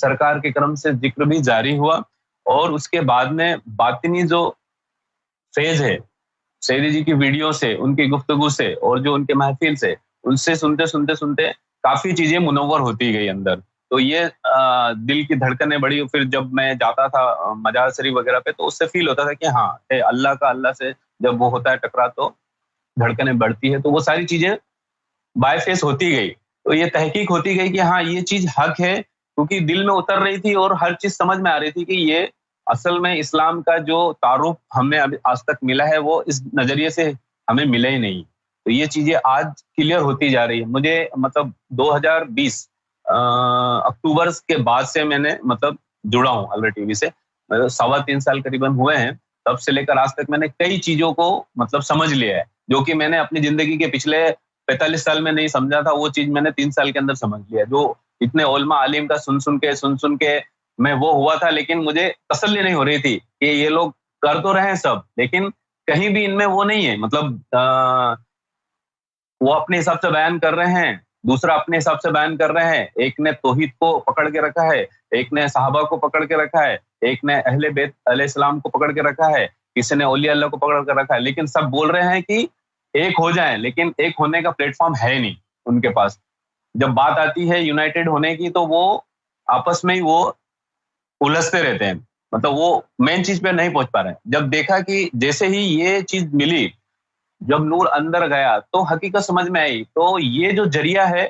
سرکار کے کرم سے ذکر بھی جاری ہوا، اور اس کے بعد میں باطنی جو فیض ہے سیدی جی کی ویڈیو سے، ان کی گفتگو سے، اور جو ان کے محفل سے، ان سے سنتے کافی چیزیں منور ہوتی گئی اندر. تو یہ دل کی دھڑکنیں بڑی. پھر جب میں جاتا تھا مجاز شریف وغیرہ پہ، تو اس سے فیل ہوتا تھا کہ ہاں اللہ سے جب وہ ہوتا ہے ٹکرا تو دھڑکنیں بڑھتی ہے. تو وہ ساری چیزیں بائی فیس ہوتی گئی. تو یہ تحقیق ہوتی گئی کہ ہاں یہ چیز حق ہے، کیونکہ دل میں اتر رہی تھی اور ہر چیز سمجھ میں آ رہی تھی کہ یہ اصل میں اسلام کا جو تعارف ہمیں آج تک ملا ہے وہ اس نظریے سے ہمیں ملا ہی نہیں. تو یہ چیزیں آج کلیئر ہوتی جا رہی ہے. مجھے مطلب 2020 اکتوبر کے بعد سے میں نے مطلب جڑا ہوں الرا ٹی وی سے. 3.25 سال قریباً ہوئے ہیں. تب سے لے کر آج تک میں نے کئی چیزوں کو مطلب سمجھ لیا ہے، جو کہ میں نے اپنی زندگی کے پچھلے 45 سال میں نہیں سمجھا تھا، وہ چیز میں نے 3 سال کے اندر سمجھ لیا. جو اتنے علماء عالم کا سن کے میں وہ ہوا تھا، لیکن مجھے تسلی نہیں ہو رہی تھی کہ یہ لوگ کر تو رہے ہیں سب، لیکن کہیں بھی ان میں وہ نہیں ہے. مطلب وہ اپنے حساب سے بیان کر رہے ہیں، دوسرا اپنے حساب سے بیان کر رہے ہیں. ایک نے توحید کو پکڑ کے رکھا ہے، ایک نے صحابہ کو پکڑ کے رکھا ہے، ایک نے اہل بیت علیہ السلام کو پکڑ کے رکھا ہے، کسی نے اولیاء اللہ کو پکڑ کے رکھا ہے. لیکن سب بول رہے ہیں کہ ایک ہو جائیں، لیکن ایک ہونے کا پلیٹ فارم ہے نہیں ان کے پاس. جب بات آتی ہے یونائٹڈ ہونے کی تو وہ آپس میں ہی وہ الجھتے رہتے ہیں. مطلب وہ مین چیز پہ نہیں پہنچ پا رہے ہیں. جب دیکھا کہ جیسے ہی یہ چیز ملی، جب نور اندر گیا تو حقیقت سمجھ میں آئی. تو یہ جو ذریعہ ہے،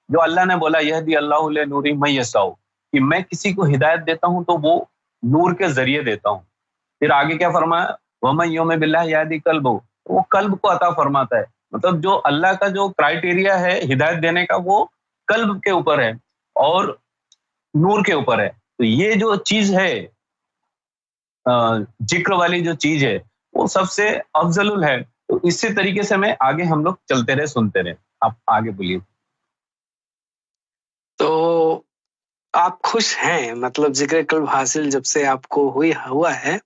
جو اللہ نے بولا یہدی اللہ لنورہ من یشاء، کہ میں کسی کو ہدایت دیتا ہوں تو وہ نور کے ذریعے دیتا ہوں. پھر آگے کیا فرمایا، ومن یؤمن باللہ یہدی قلبہ، وہ قلب کو عطا فرماتا ہے. مطلب جو اللہ کا جو کرائیٹیریا ہے ہدایت دینے کا، وہ قلب کے اوپر ہے اور نور کے اوپر ہے. تو یہ جو چیز ہے ذکر والی جو چیز ہے، وہ سب سے افضل ہے. تو اسی طریقے سے میں آگے ہم لوگ چلتے رہے، سنتے رہے. آپ آگے بولیے. تو آپ خوش ہیں، مطلب ذکر قلب حاصل جب سے آپ کو ہوا ہے،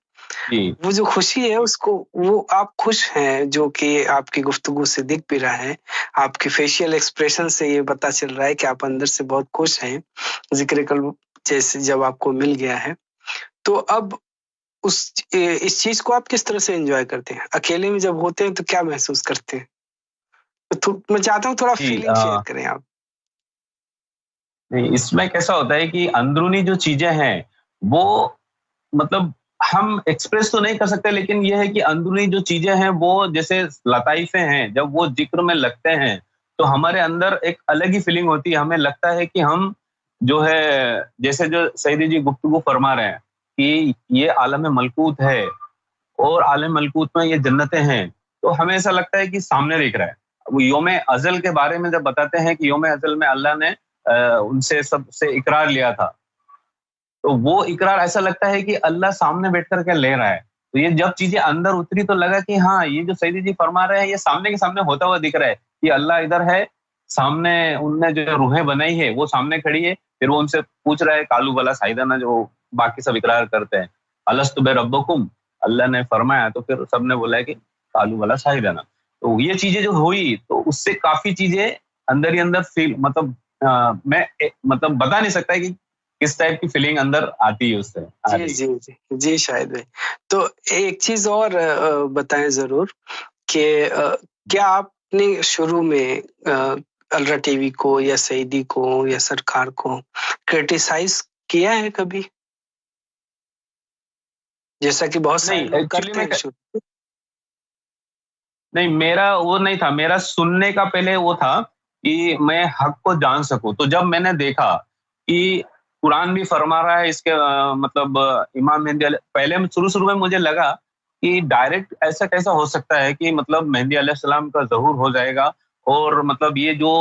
وہ جو خوشی ہے اس کو، وہ آپ خوش ہیں، جو کہ آپ کی گفتگو سے دکھ بھی رہا ہے، آپ کی فیشیل ایکسپریشن سے یہ پتا چل رہا ہے کہ آپ اندر سے بہت خوش ہیں ذکر قلب جیسے جب آپ کو مل گیا ہے. تو اب اس چیز کو آپ کس طرح سے انجوائے کرتے ہیں؟ اکیلے میں جب ہوتے ہیں تو کیا محسوس کرتے ہیں؟ میں چاہتا ہوں تھوڑا فیلنگ شیئر کریں آپ. اس میں کیسا ہوتا ہے کہ اندرونی جو چیزیں ہیں وہ مطلب ہم ایکسپریس تو نہیں کر سکتے، لیکن یہ ہے کہ اندرونی جو چیزیں ہیں وہ جیسے لطائفیں ہیں، جب وہ ذکر میں لگتے ہیں تو ہمارے اندر ایک الگ ہی فیلنگ ہوتی ہے. ہمیں لگتا ہے کہ ہم جو ہے جیسے جو سیدی جی گفتگو فرما رہے ہیں کہ یہ عالم ملکوت ہے اور عالم ملکوت میں یہ جنتیں ہیں، تو ہمیں ایسا لگتا ہے کہ سامنے دیکھ رہا ہے. وہ یوم ازل کے بارے میں جب بتاتے ہیں کہ یوم ازل میں اللہ نے ان سے سب سے اقرار لیا تھا، تو وہ اقرار ایسا لگتا ہے کہ اللہ سامنے بیٹھ کر کے لے رہا ہے. تو یہ جب چیزیں اندر اتری تو لگا کہ ہاں یہ جو سیدی جی فرما رہے ہیں یہ سامنے کے سامنے ہوتا ہوا دکھ رہا ہے کہ اللہ ادھر ہے سامنے. ان نے جو روحیں بنائی ہے وہ سامنے کھڑی ہے. پھر وہ ان سے پوچھ رہا ہے کالو بلا سائدانہ، جو باقی سب اقرار کرتے ہیں، الست بربکم، اللہ نے فرمایا تو پھر سب نے بولا ہے کہ کالو بلا سائدانہ. تو یہ چیزیں جو ہوئی تو اس سے کافی چیزیں اندر ہی اندر فیل، مطلب میں مطلب بتا نہیں سکتا کہ کس ٹائپ کی فیلنگ اندر آتی ہے اس سے. جی شاید بھائی. تو ایک چیز اور بتائیں ضرور کہ کیا آپ نے شروع میں الرا ٹی وی کو یا سعیدی کو یا سرکار کو کرٹیسائز کیا ہے کبھی، جیسا کہ بہت سارے لوگ کرتے ہیں؟ نہیں، میرا وہ نہیں تھا. میرا سننے کا پہلے وہ تھا کہ میں حق کو جان سکوں. تو جب میں نے دیکھا کہ قرآن بھی فرما رہا ہے اس کے مطلب امام مہدی پہلے شروع میں مجھے لگا کہ ڈائریکٹ ایسا کیسا ہو سکتا ہے کہ مطلب مہدی علیہ السلام کا ظہور ہو جائے گا اور مطلب یہ جو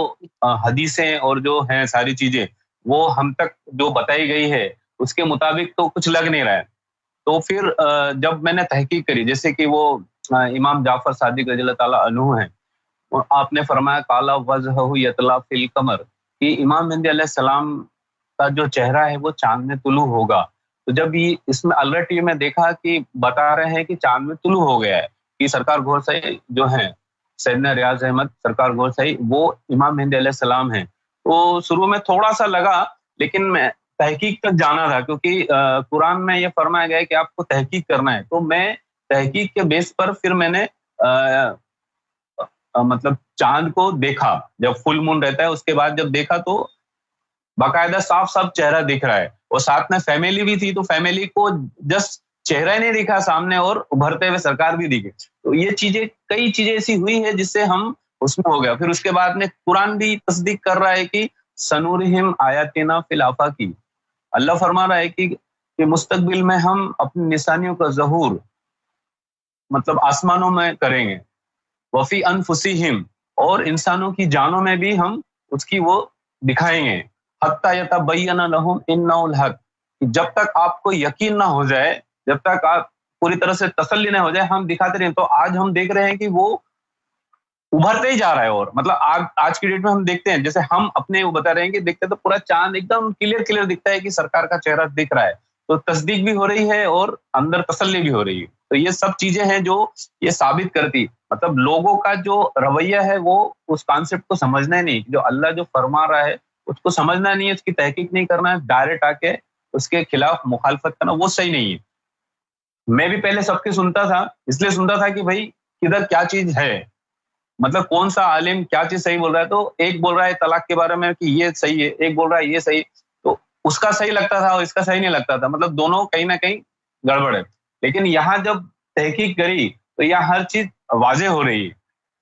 حدیثیں اور جو ہیں ساری چیزیں وہ ہم تک جو بتائی گئی ہے اس کے مطابق تو کچھ لگ نہیں رہا ہے. تو پھر جب میں نے تحقیق کری، جیسے کہ وہ امام جعفر صادق رضی اللہ تعالیٰ عنہ ہیں، آپ نے فرمایا کالا وجہہ یطلی فی القمر، کہ امام مہدی علیہ السلام کا جو چہرہ ہے وہ چاند میں طلوع ہوگا. تو جب یہ اس میں الرا ٹی وی میں دیکھا کہ بتا رہے ہیں کہ چاند میں طلوع ہو گیا ہے، کہ سرکار گور صحیح جو ہیں سیدنا ریاض احمد سرکار گور صحیح وہ امام مہدی علیہ السلام ہیں. تو شروع میں تھوڑا سا لگا، لیکن میں تحقیق تک جانا تھا، کیونکہ قرآن میں یہ فرمایا گیا ہے کہ آپ کو تحقیق کرنا ہے. تو میں تحقیق کے بیس پر پھر میں نے مطلب چاند کو دیکھا. جب فل مون رہتا ہے اس کے بعد جب دیکھا تو باقاعدہ صاف صاف چہرہ دکھ رہا ہے، اور ساتھ میں فیملی بھی تھی، تو فیملی کو جسٹ چہرہ ہی نہیں دکھا سامنے اور ابھرتے ہوئے سرکار بھی دکھے. تو یہ چیزیں، کئی چیزیں ایسی ہوئی ہے جس سے ہم اس میں ہو گیا. پھر اس کے بعد میں قرآن بھی تصدیق کر رہا ہے کہ سنورہم آیاتنا فی الآفاق. اللہ فرما رہا ہے کہ مستقبل میں ہم اپنی نشانیوں کا ظہور مطلب آسمانوں میں کریں گے. وفی انفسہم، اور انسانوں کی جانوں میں بھی ہم اس کی وہ دکھائیں گے. حتی یتبین لہم انہ الحق، جب تک آپ کو یقین نہ ہو جائے، جب تک آپ پوری طرح سے تسلی نہ ہو جائے، ہم دکھاتے رہیں. تو آج ہم دیکھ رہے ہیں کہ وہ ابھرتے ہی جا رہا ہے. اور مطلب آج کی ڈیٹ میں ہم دیکھتے ہیں، جیسے ہم اپنے وہ بتا رہے ہیں کہ دیکھتے تو پورا چاند ایک دم کلیئر دکھتا ہے کہ سرکار کا چہرہ دکھ رہا ہے. تو تصدیق بھی ہو رہی ہے اور اندر تسلی بھی ہو رہی ہے. تو یہ سب چیزیں ہیں جو یہ ثابت کرتی، مطلب لوگوں کا جو رویہ ہے وہ اس کانسیپٹ کو سمجھنا ہی نہیں، جو اللہ جو فرما رہا ہے اس کو سمجھنا نہیں ہے، اس کی تحقیق نہیں کرنا ہے، ڈائریکٹ آ کے اس کے خلاف مخالفت کرنا، وہ صحیح نہیں ہے. میں بھی پہلے سب کی سنتا تھا، اس لیے سنتا تھا کہ بھائی کدھر کیا چیز ہے، مطلب کون سا عالم کیا چیز صحیح بول رہا ہے. تو ایک بول رہا ہے طلاق کے بارے میں کہ یہ صحیح ہے، ایک بول رہا ہے یہ صحیح، تو اس کا صحیح لگتا تھا اور اس کا صحیح نہیں لگتا تھا، مطلب دونوں کہیں نہ کہیں گڑبڑ ہے. لیکن یہاں جب تحقیق کری تو یہاں ہر چیز واضح ہو رہی ہے،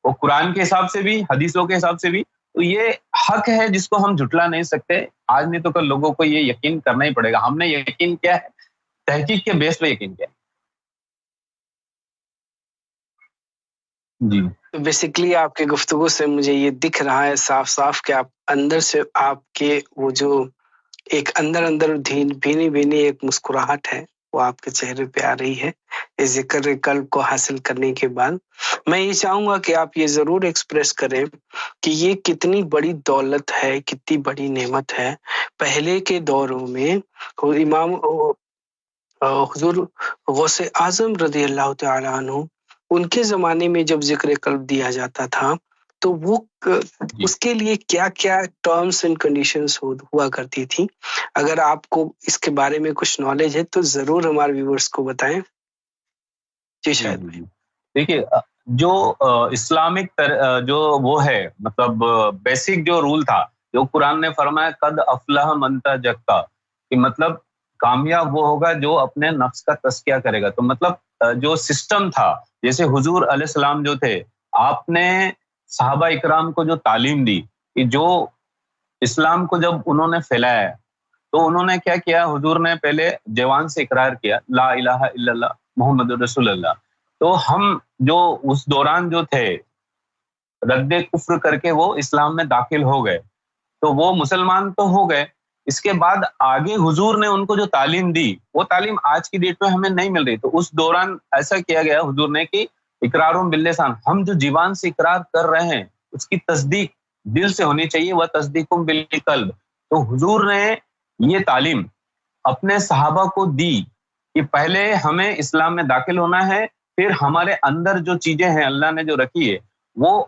وہ قرآن کے حساب سے بھی، حدیثوں کے حساب سے بھی. تو یہ حق ہے جس کو ہم جھٹلا نہیں سکتے. آج نہیں تو کل لوگوں کو یہ یقین کرنا ہی پڑے گا. ہم نے یقین کیا ہے، تحقیق کے بیس پہ یقین کیا ہے. جی بیسیکلی آپ کے گفتگو سے مجھے یہ دکھ رہا ہے صاف صاف کہ آپ اندر سے، آپ کے وہ جو ایک اندر بھینی ایک مسکراہٹ ہے وہ آپ کے چہرے پہ آ رہی ہے اس ذکر قلب کو حاصل کرنے کے بعد. میں یہ چاہوں گا کہ آپ یہ ضرور ایکسپریس کریں کہ یہ کتنی بڑی دولت ہے، کتنی بڑی نعمت ہے. پہلے کے دوروں میں امام حضور غوث اعظم رضی اللہ تعالیٰ عنہ، ان کے زمانے میں جب ذکر قلب دیا جاتا تھا تو وہ اس کے لیے کیا کیا ٹرمز اینڈ کنڈیشنز ہوا کرتی تھی. اگر آپ کو اس کے بارے میں کچھ نالج ہے تو ضرور ہمارے ویورز کو بتائیں. جی شاید دیکھیے، جو اسلامک جو وہ ہے، مطلب بیسک جو رول تھا، جو قرآن نے فرمایا قد افلح من تزکا، کہ مطلب کامیاب وہ ہوگا جو اپنے نفس کا تزکیہ کرے گا. تو مطلب جو سسٹم تھا، جیسے حضور علیہ السلام جو تھے، آپ نے صحابہ اکرام کو جو تعلیم دی، کہ جو اسلام کو جب انہوں نے پھیلایا تو انہوں نے کیا کیا، حضور نے پہلے جوان سے اقرار کیا لا الہ الا اللہ محمد رسول اللہ. تو ہم جو اس دوران جو تھے رد کفر کر کے وہ اسلام میں داخل ہو گئے، تو وہ مسلمان تو ہو گئے. اس کے بعد آگے حضور نے ان کو جو تعلیم دی، وہ تعلیم آج کی ڈیٹ میں ہمیں نہیں مل رہی. تو اس دوران ایسا کیا گیا حضور نے کہ اقرار باللسان، ہم جو زبان سے اقرار کر رہے ہیں اس کی تصدیق دل سے ہونی چاہیے، وہ تصدیق بالقلب. تو حضور نے یہ تعلیم اپنے صحابہ کو دی کہ پہلے ہمیں اسلام میں داخل ہونا ہے، پھر ہمارے اندر جو چیزیں ہیں اللہ نے جو رکھی ہے، وہ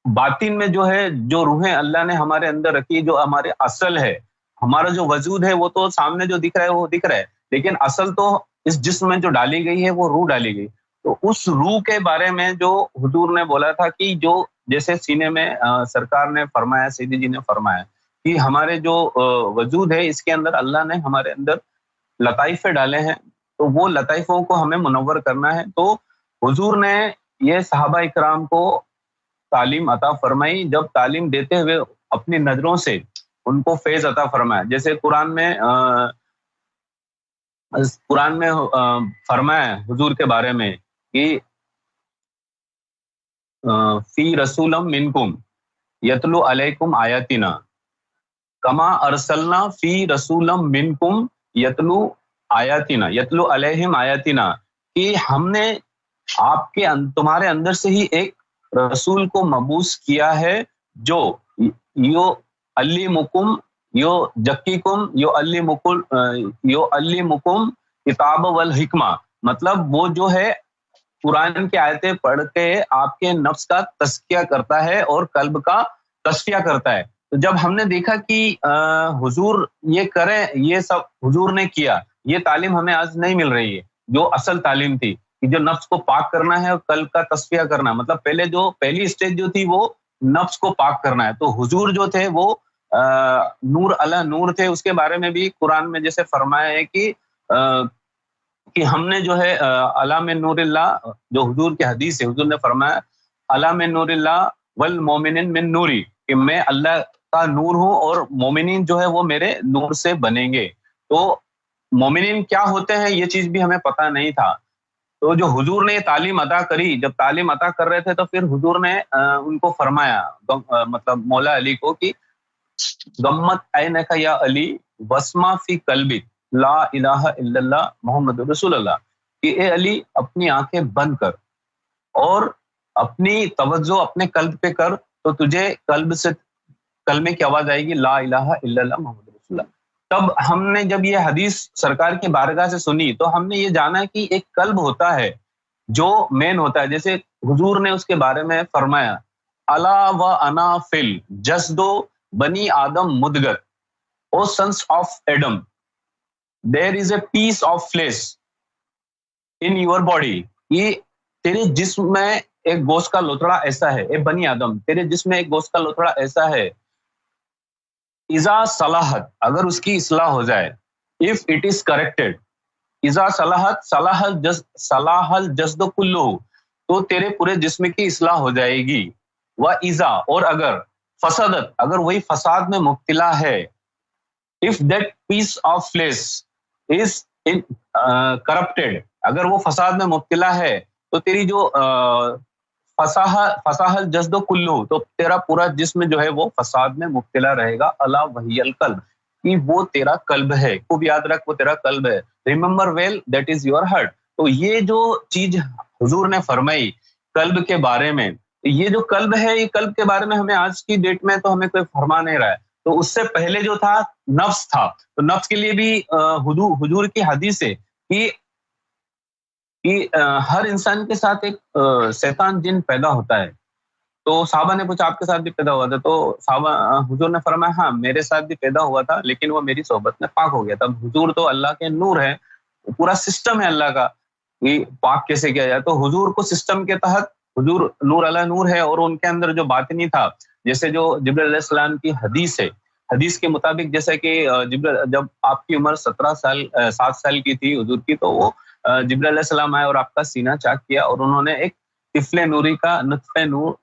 باطن میں جو ہے، جو روحیں اللہ نے ہمارے اندر رکھی، جو ہمارے اصل ہے، ہمارا جو وجود ہے، وہ تو سامنے جو دکھ رہا ہے وہ دکھ رہا ہے، لیکن اصل تو اس جسم میں جو ڈالی گئی ہے وہ روح ڈالی گئی. تو اس روح کے بارے میں جو حضور نے بولا تھا کہ جو جیسے سینے میں سرکار نے فرمایا، سیدی جی نے فرمایا کہ ہمارے جو وجود ہے اس کے اندر اللہ نے ہمارے اندر لطائف ڈالے ہیں، تو وہ لطائفوں کو ہمیں منور کرنا ہے. تو حضور نے یہ صحابہ اکرام کو تعلیم عطا فرمائی. جب تعلیم دیتے ہوئے اپنی نظروں سے ان کو فیض عطا فرمایا، جیسے قرآن میں فرمایا حضور کے بارے میں کہ فی رسول منکم یتلو علیکم آیاتنا کما ارسلنا فی رسول منکم یتلو آیاتنا یتلو علیہم آیاتنا، کہ ہم نے آپ کے تمہارے اندر سے ہی ایک رسول کو مبعوث کیا ہے جو یو علمکم یو جکیکم یو علمکم کتاب والحکمہ، مطلب وہ جو ہے قرآن کی آیتیں پڑھ کے آپ کے نفس کا تزکیہ کرتا ہے اور قلب کا تصفیہ کرتا ہے. تو جب ہم نے دیکھا کہ حضور یہ کریں، یہ سب حضور نے کیا، یہ تعلیم ہمیں آج نہیں مل رہی ہے جو اصل تعلیم تھی کہ جو نفس کو پاک کرنا ہے اور قلب کا تصفیہ کرنا، مطلب پہلی اسٹیج جو تھی وہ نفس کو پاک کرنا ہے. تو حضور جو تھے وہ نور علی نور تھے. اس کے بارے میں بھی قرآن میں جیسے فرمایا ہے کہ ہم نے جو ہے علی من نور اللہ، جو حضور کی حدیث ہے، حضور نے فرمایا علی من نور اللہ والمومنین من نوری، کہ میں اللہ کا نور ہوں اور مومنین جو ہے وہ میرے نور سے بنیں گے. تو مومنین کیا ہوتے ہیں یہ چیز بھی ہمیں پتہ نہیں تھا. تو جو حضور نے یہ تعلیم عطا کری، جب تعلیم عطا کر رہے تھے تو پھر حضور نے ان کو فرمایا، مطلب مولا علی کو، کہ غمت عینک یا علی وسما فی قلبک لا الہ الا اللہ محمد رسول اللہ، کہ اے علی اپنی آنکھیں بند کر اور اپنی توجہ اپنے قلب پہ کر، تو تجھے قلب سے کلمے کی آواز آئے گی لا الہ الا اللہ محمد رسول اللہ. تب ہم نے جب یہ حدیث سرکار کی بارگاہ سے سنی تو ہم نے یہ جانا کہ ایک قلب ہوتا ہے جو مین ہوتا ہے. جیسے حضور نے اس کے بارے میں فرمایا الا و انا فل جسدو بنی آدم مدغت، O sons of Adam there is a piece of flesh in your body, یہ تیرے جسم میں ایک گوشت کا لوتھڑا ایسا ہے، اے بنی آدم تیرے جسم میں ایک گوشت کا لوتھڑا ایسا ہے، اذا صلاحت اگر اس کی اصلاح ہو جائے، if it is corrected، اذا صلاحت صلاح الجسد کلہ، تو تیرے پورے جسم کی اصلاح ہو جائے گی. وَإِذَا اور اگر فسدت اگر وہی فساد میں مبتلا ہے، if that piece of flesh is corrupted اگر وہ فساد میں مبتلا ہے تو تیری جو فساح الجسد کلہ، تو تیرا پورا جسم جو ہے وہ فساد میں مبتلا رہے گا. الا وہی القلب، کہ وہ تیرا قلب ہے. خوب یاد رکھ وہ تیرا قلب ہے. Remember well that is your heart. تو یہ جو چیز حضور نے فرمائی قلب کے بارے میں، یہ جو قلب ہے، یہ قلب کے بارے میں ہمیں آج کی ڈیٹ میں تو ہمیں کوئی فرما نہیں رہا ہے. تو اس سے پہلے جو تھا نفس تھا، تو نفس کے لیے بھی حضور کی حدیث ہے کہ ہر انسان کے ساتھ ایک شیطان جن پیدا ہوتا ہے. تو صحابہ نے پوچھا آپ کے ساتھ بھی پیدا ہوا تھا؟ تو صحابہ حضور نے فرمایا ہاں میرے ساتھ بھی پیدا ہوا تھا، لیکن وہ میری صحبت میں پاک ہو گیا تھا. حضور تو اللہ کے نور ہے، پورا سسٹم ہے اللہ کا کہ پاک کیسے کیا جائے. تو حضور کو سسٹم کے تحت حضور نور علی نور ہے، اور ان کے اندر جو باطنی تھا، جیسے جو جبرائیل علیہ السلام کی حدیث ہے، حدیث کے مطابق جیسا کہ جب آپ کی عمر 7 سال کی تھی حضور کی، تو وہ جبرائیل علیہ السلام آئے اور آپ کا سینہ چاک کیا، اور انہوں نے ایک طفل نوری کا نطفہ نور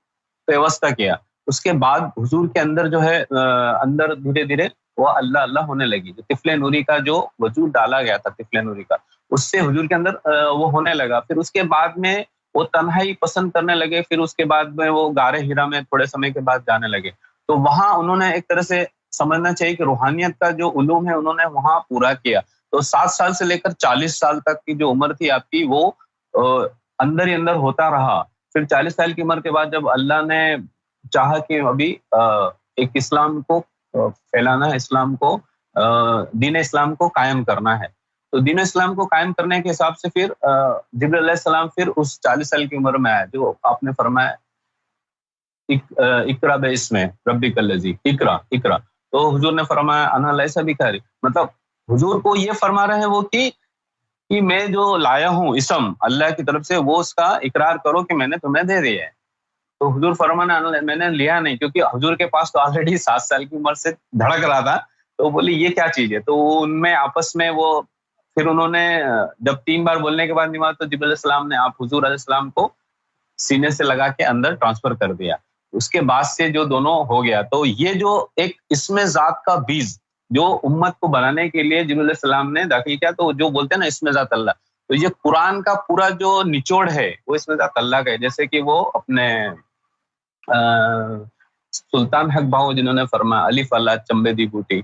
پیوستہ کیا. اس کے بعد حضور کے اندر جو ہے اندر دھیرے دھیرے وہ اللہ اللہ ہونے لگی. جو طفل نوری کا جو وجود ڈالا گیا تھا طفل نوری کا، اس سے حضور کے اندر وہ ہونے لگا. پھر اس کے بعد میں وہ تنہائی پسند کرنے لگے. پھر اس کے بعد میں وہ غار ہرا میں تھوڑے سمے کے بعد جانے لگے. تو وہاں انہوں نے ایک طرح سے سمجھنا چاہیے کہ روحانیت کا جو علوم ہے انہوں نے وہاں پورا کیا. تو 7 سال سے لے کر 40 سال تک کی جو عمر تھی آپ کی، وہ اندر ہی اندر ہوتا رہا. پھر 40 سال کی عمر کے بعد جب اللہ نے چاہا کہ ابھی ایک اسلام کو پھیلانا ہے، اسلام کو دین اسلام کو قائم کرنا ہے، تو دین اسلام کو قائم کرنے کے حساب سے پھر جبرائیل علیہ السلام پھر اس 40 سال کی عمر میں آیا، جو آپ نے فرمایا اقرا باسم ربک الذی، اقرا. تو حضور نے فرمایا انا لیس بقاری، مطلب حضور کو یہ فرما رہے ہیں وہ کہ میں جو لایا ہوں اسم اللہ کی طرف سے، وہ اس کا اقرار کرو کہ میں نے تمہیں دے دیا ہے. تو حضور فرمانا میں نے لیا نہیں، کیونکہ حضور کے پاس تو آلریڈی 7 سال کی عمر سے دھڑک رہا تھا. تو بولی یہ کیا چیز ہے. تو ان میں آپس میں وہ پھر انہوں نے جب 3 بار بولنے کے بعد نہیں ہوا، تو جبرائیل علیہ السلام نے آپ حضور علیہ السلام کو سینے سے لگا کے اندر ٹرانسفر کر دیا. اس کے بعد سے جو دونوں ہو گیا. تو یہ جو ایک اسم ذات کا بیج جو امت کو بنانے کے لیے جبرائیل علیہ السلام نے داخل کیا، تو جو بولتے ہیں نا اسم ذات اللہ، تو یہ قرآن کا پورا جو نچوڑ ہے وہ اسم ذات اللہ کا ہے. جیسے کہ وہ اپنے سلطان حق باہو جنہوں نے فرمایا الف اللہ چمبے دی بوٹی،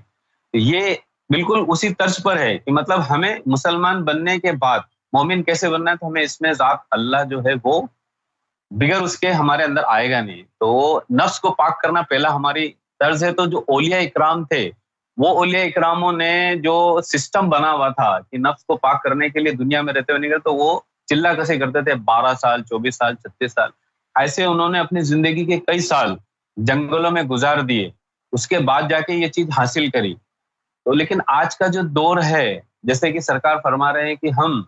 یہ بالکل اسی طرز پر ہے کہ مطلب ہمیں مسلمان بننے کے بعد مومن کیسے بننا ہے، تو ہمیں اسم ذات اللہ جو ہے وہ بغیر اس کے ہمارے اندر آئے گا نہیں. تو نفس کو پاک کرنا پہلا ہماری طرز ہے. تو جو اولیاء اکرام تھے، وہ اولیاء اکراموں نے جو سسٹم بنا ہوا تھا کہ نفس کو پاک کرنے کے لیے دنیا میں رہتے ہوئے نہیں، تو وہ چلا کیسے کرتے تھے، 12 سال 24 سال 36 سال ایسے انہوں نے اپنی زندگی کے کئی سال جنگلوں میں گزار دیے. اس کے بعد جا کے یہ چیز حاصل کری. تو لیکن آج کا جو دور ہے, جیسے کہ سرکار فرما رہے ہیں کہ ہم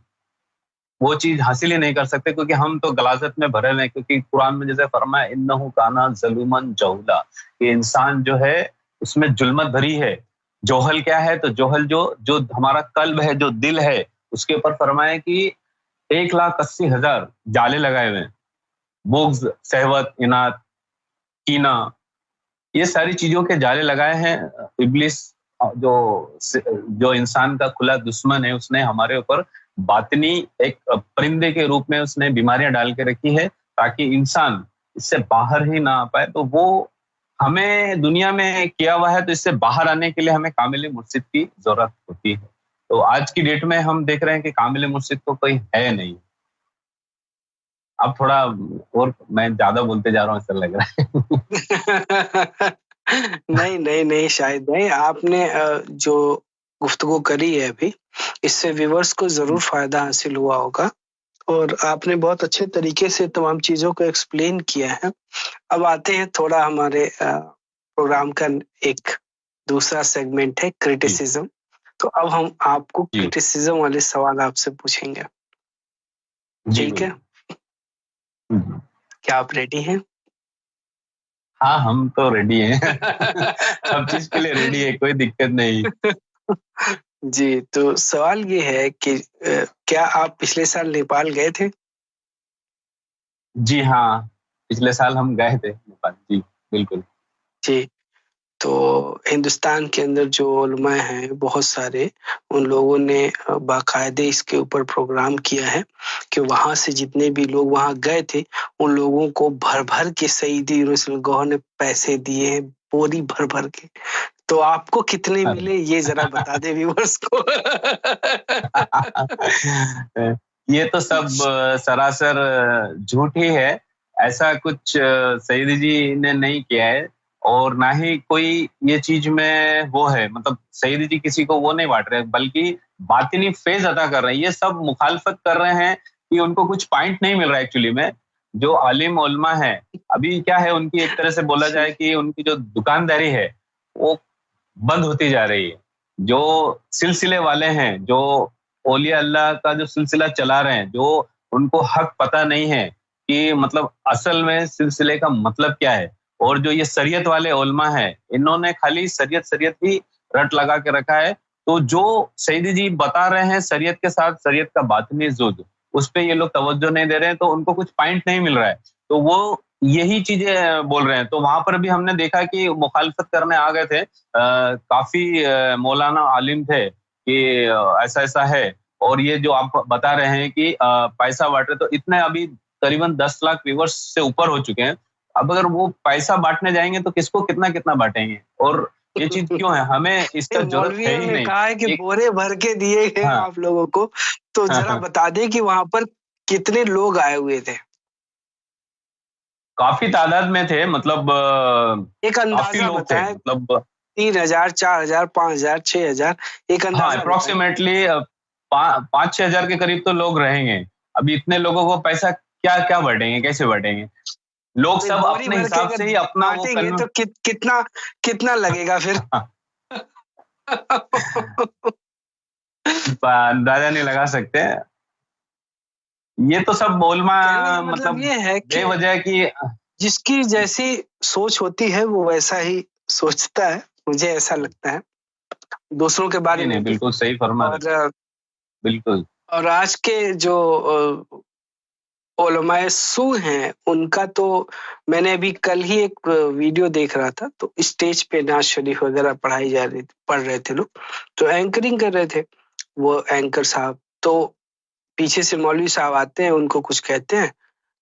وہ چیز حاصل ہی نہیں کر سکتے کیونکہ ہم تو غلاظت میں بھرے ہیں, کیونکہ قرآن میں جیسے فرمایا انہ کانا ظلوما جہولا, کہ انسان جو ہے اس میں ظلمت بھری ہے. جوہل کیا ہے؟ تو جوہل جو ہمارا قلب ہے, جو دل ہے, اس کے اوپر فرمایا کہ 1,80,000 جالے لگائے ہوئے ہیں. بغض, شہوت, اناد, کینہ, یہ ساری چیزوں کے جالے لگائے ہیں. ابلیس جو انسان کا کھلا دشمن ہے, اس نے ہمارے اوپر باطنی ایک پرندے کے روپ میں اس نے بیماریاں ڈال کے رکھی ہے تاکہ انسان اس سے باہر ہی نہ آ پائے. تو وہ ہمیں دنیا میں کیا ہوا ہے, تو اس سے باہر آنے کے لیے ہمیں کامل مرشد کی ضرورت ہوتی ہے. تو آج کی ڈیٹ میں ہم دیکھ رہے ہیں کہ کامل مرشد تو کوئی ہے نہیں. اب تھوڑا اور میں زیادہ بولتے جا رہا ہوں ایسا لگ رہا ہے. نہیں شاید نہیں, آپ نے جو گفتگو کری ہے ابھی, اس سے ویورز کو ضرور فائدہ حاصل ہوا ہوگا, اور آپ نے بہت اچھے طریقے سے تمام چیزوں کو ایکسپلین کیا ہے. اب آتے ہیں تھوڑا ہمارے پروگرام کا ایک دوسرا سیگمنٹ ہے, کرٹیسزم. تو اب ہم آپ کو کرٹیسزم والے سوال آپ سے پوچھیں گے, ٹھیک ہے؟ کیا آپ ریڈی ہیں؟ ہاں, ہم تو ریڈی ہیں, سب چیز کے لیے ریڈی ہے, کوئی دقت نہیں. جی, تو سوال یہ ہے کہ کیا آپ پچھلے سال نیپال گئے تھے؟ جی ہاں, پچھلے سال ہم گئے تھے نیپال. جی بالکل. جی, تو ہندوستان کے اندر جو علماء ہیں بہت سارے, ان لوگوں نے باقاعدہ اس کے اوپر پروگرام کیا ہے کہ وہاں سے جتنے بھی لوگ وہاں گئے تھے ان لوگوں کو بھر بھر کے سعیدی یونیورسل گوہر نے پیسے دیے ہیں, پوری بھر بھر کے. تو آپ کو کتنے ملے یہ ذرا بتا دے ویورز کو. یہ تو سب سراسر جھوٹ ہی ہے. ایسا کچھ سعیدی جی نے نہیں کیا ہے, اور نہ ہی کوئی یہ چیز میں وہ ہے, مطلب سعیدی جی کسی کو وہ نہیں بانٹ رہے, بلکہ باطنی فیض عطا کر رہے ہیں. یہ سب مخالفت کر رہے ہیں کہ ان کو کچھ پوائنٹ نہیں مل رہا ہے. ایکچولی میں جو عالم علماء ہیں, ابھی کیا ہے, ان کی ایک طرح سے بولا جائے کہ ان کی جو دکانداری ہے وہ بند ہوتی جا رہی ہے. جو سلسلے والے ہیں, جو اولیاء اللہ کا جو سلسلہ چلا رہے ہیں, جو ان کو حق پتہ نہیں ہے کہ مطلب اصل میں سلسلے کا مطلب کیا ہے, اور جو یہ شریعت والے علماء ہیں, انہوں نے خالی شریعت ہی رٹ لگا کے رکھا ہے. تو جو سعیدی جی بتا رہے ہیں شریعت کے ساتھ شریعت کا باطنی زد, اس پہ یہ لوگ توجہ نہیں دے رہے ہیں, تو ان کو کچھ پوائنٹ نہیں مل رہا ہے, تو وہ یہی چیزیں بول رہے ہیں. تو وہاں پر بھی ہم نے دیکھا کہ مخالفت کرنے آ گئے تھے, کافی مولانا عالم تھے کہ ایسا ایسا ہے, اور یہ جو آپ بتا رہے ہیں کہ پیسہ بانٹ رہے, تو اتنے ابھی قریباً 10 لاکھ ویورز سے اوپر ہو چکے ہیں. اب اگر وہ پیسہ بانٹنے جائیں گے تو کس کو کتنا بانٹیں گے, اور یہ چیز کیوں ہے, ہمیں اس کا ضرورت ہے ہی نہیں. کہا ہے کہ بورے بھر کے دیے گئے آپ لوگوں کو, تو ذرا بتا دیں کہ وہاں پر کتنے لوگ آئے ہوئے تھے. کافی تعداد میں تھے, مطلب ایک اندازہ بتائیں, مطلب 3,000 4,000 5,000 6,000 ایک اندازہ اپروکسیمیٹلی 5-6 ہزار کے قریب تو لوگ رہیں گے. ابھی اتنے لوگوں کو پیسہ کیا بانٹیں گے, کیسے بانٹیں گے؟ لوگ سب اپنے حساب سے ہی اپنا تو کتنا لگے گا پھر؟ اندازہ نہیں لگا سکتے. یہ تو سب علماء مطلب یہ ہے بے وجہ کی, جس کی جیسی سوچ ہوتی ہے وہ ویسا ہی سوچتا ہے, مجھے ایسا لگتا ہے دوسروں کے بارے میں. بالکل صحیح فرما رہے, بالکل. اور آج کے جو علماء سو ہیں ان کا تو میں نے ابھی کل ہی ایک ویڈیو دیکھ رہا تھا, تو اسٹیج پہ نعت شریف وغیرہ پڑھ رہے تھے لوگ, تو اینکرنگ کر رہے تھے وہ اینکر صاحب, تو پیچھے سے مولوی صاحب آتے ہیں, ان کو کچھ کہتے ہیں,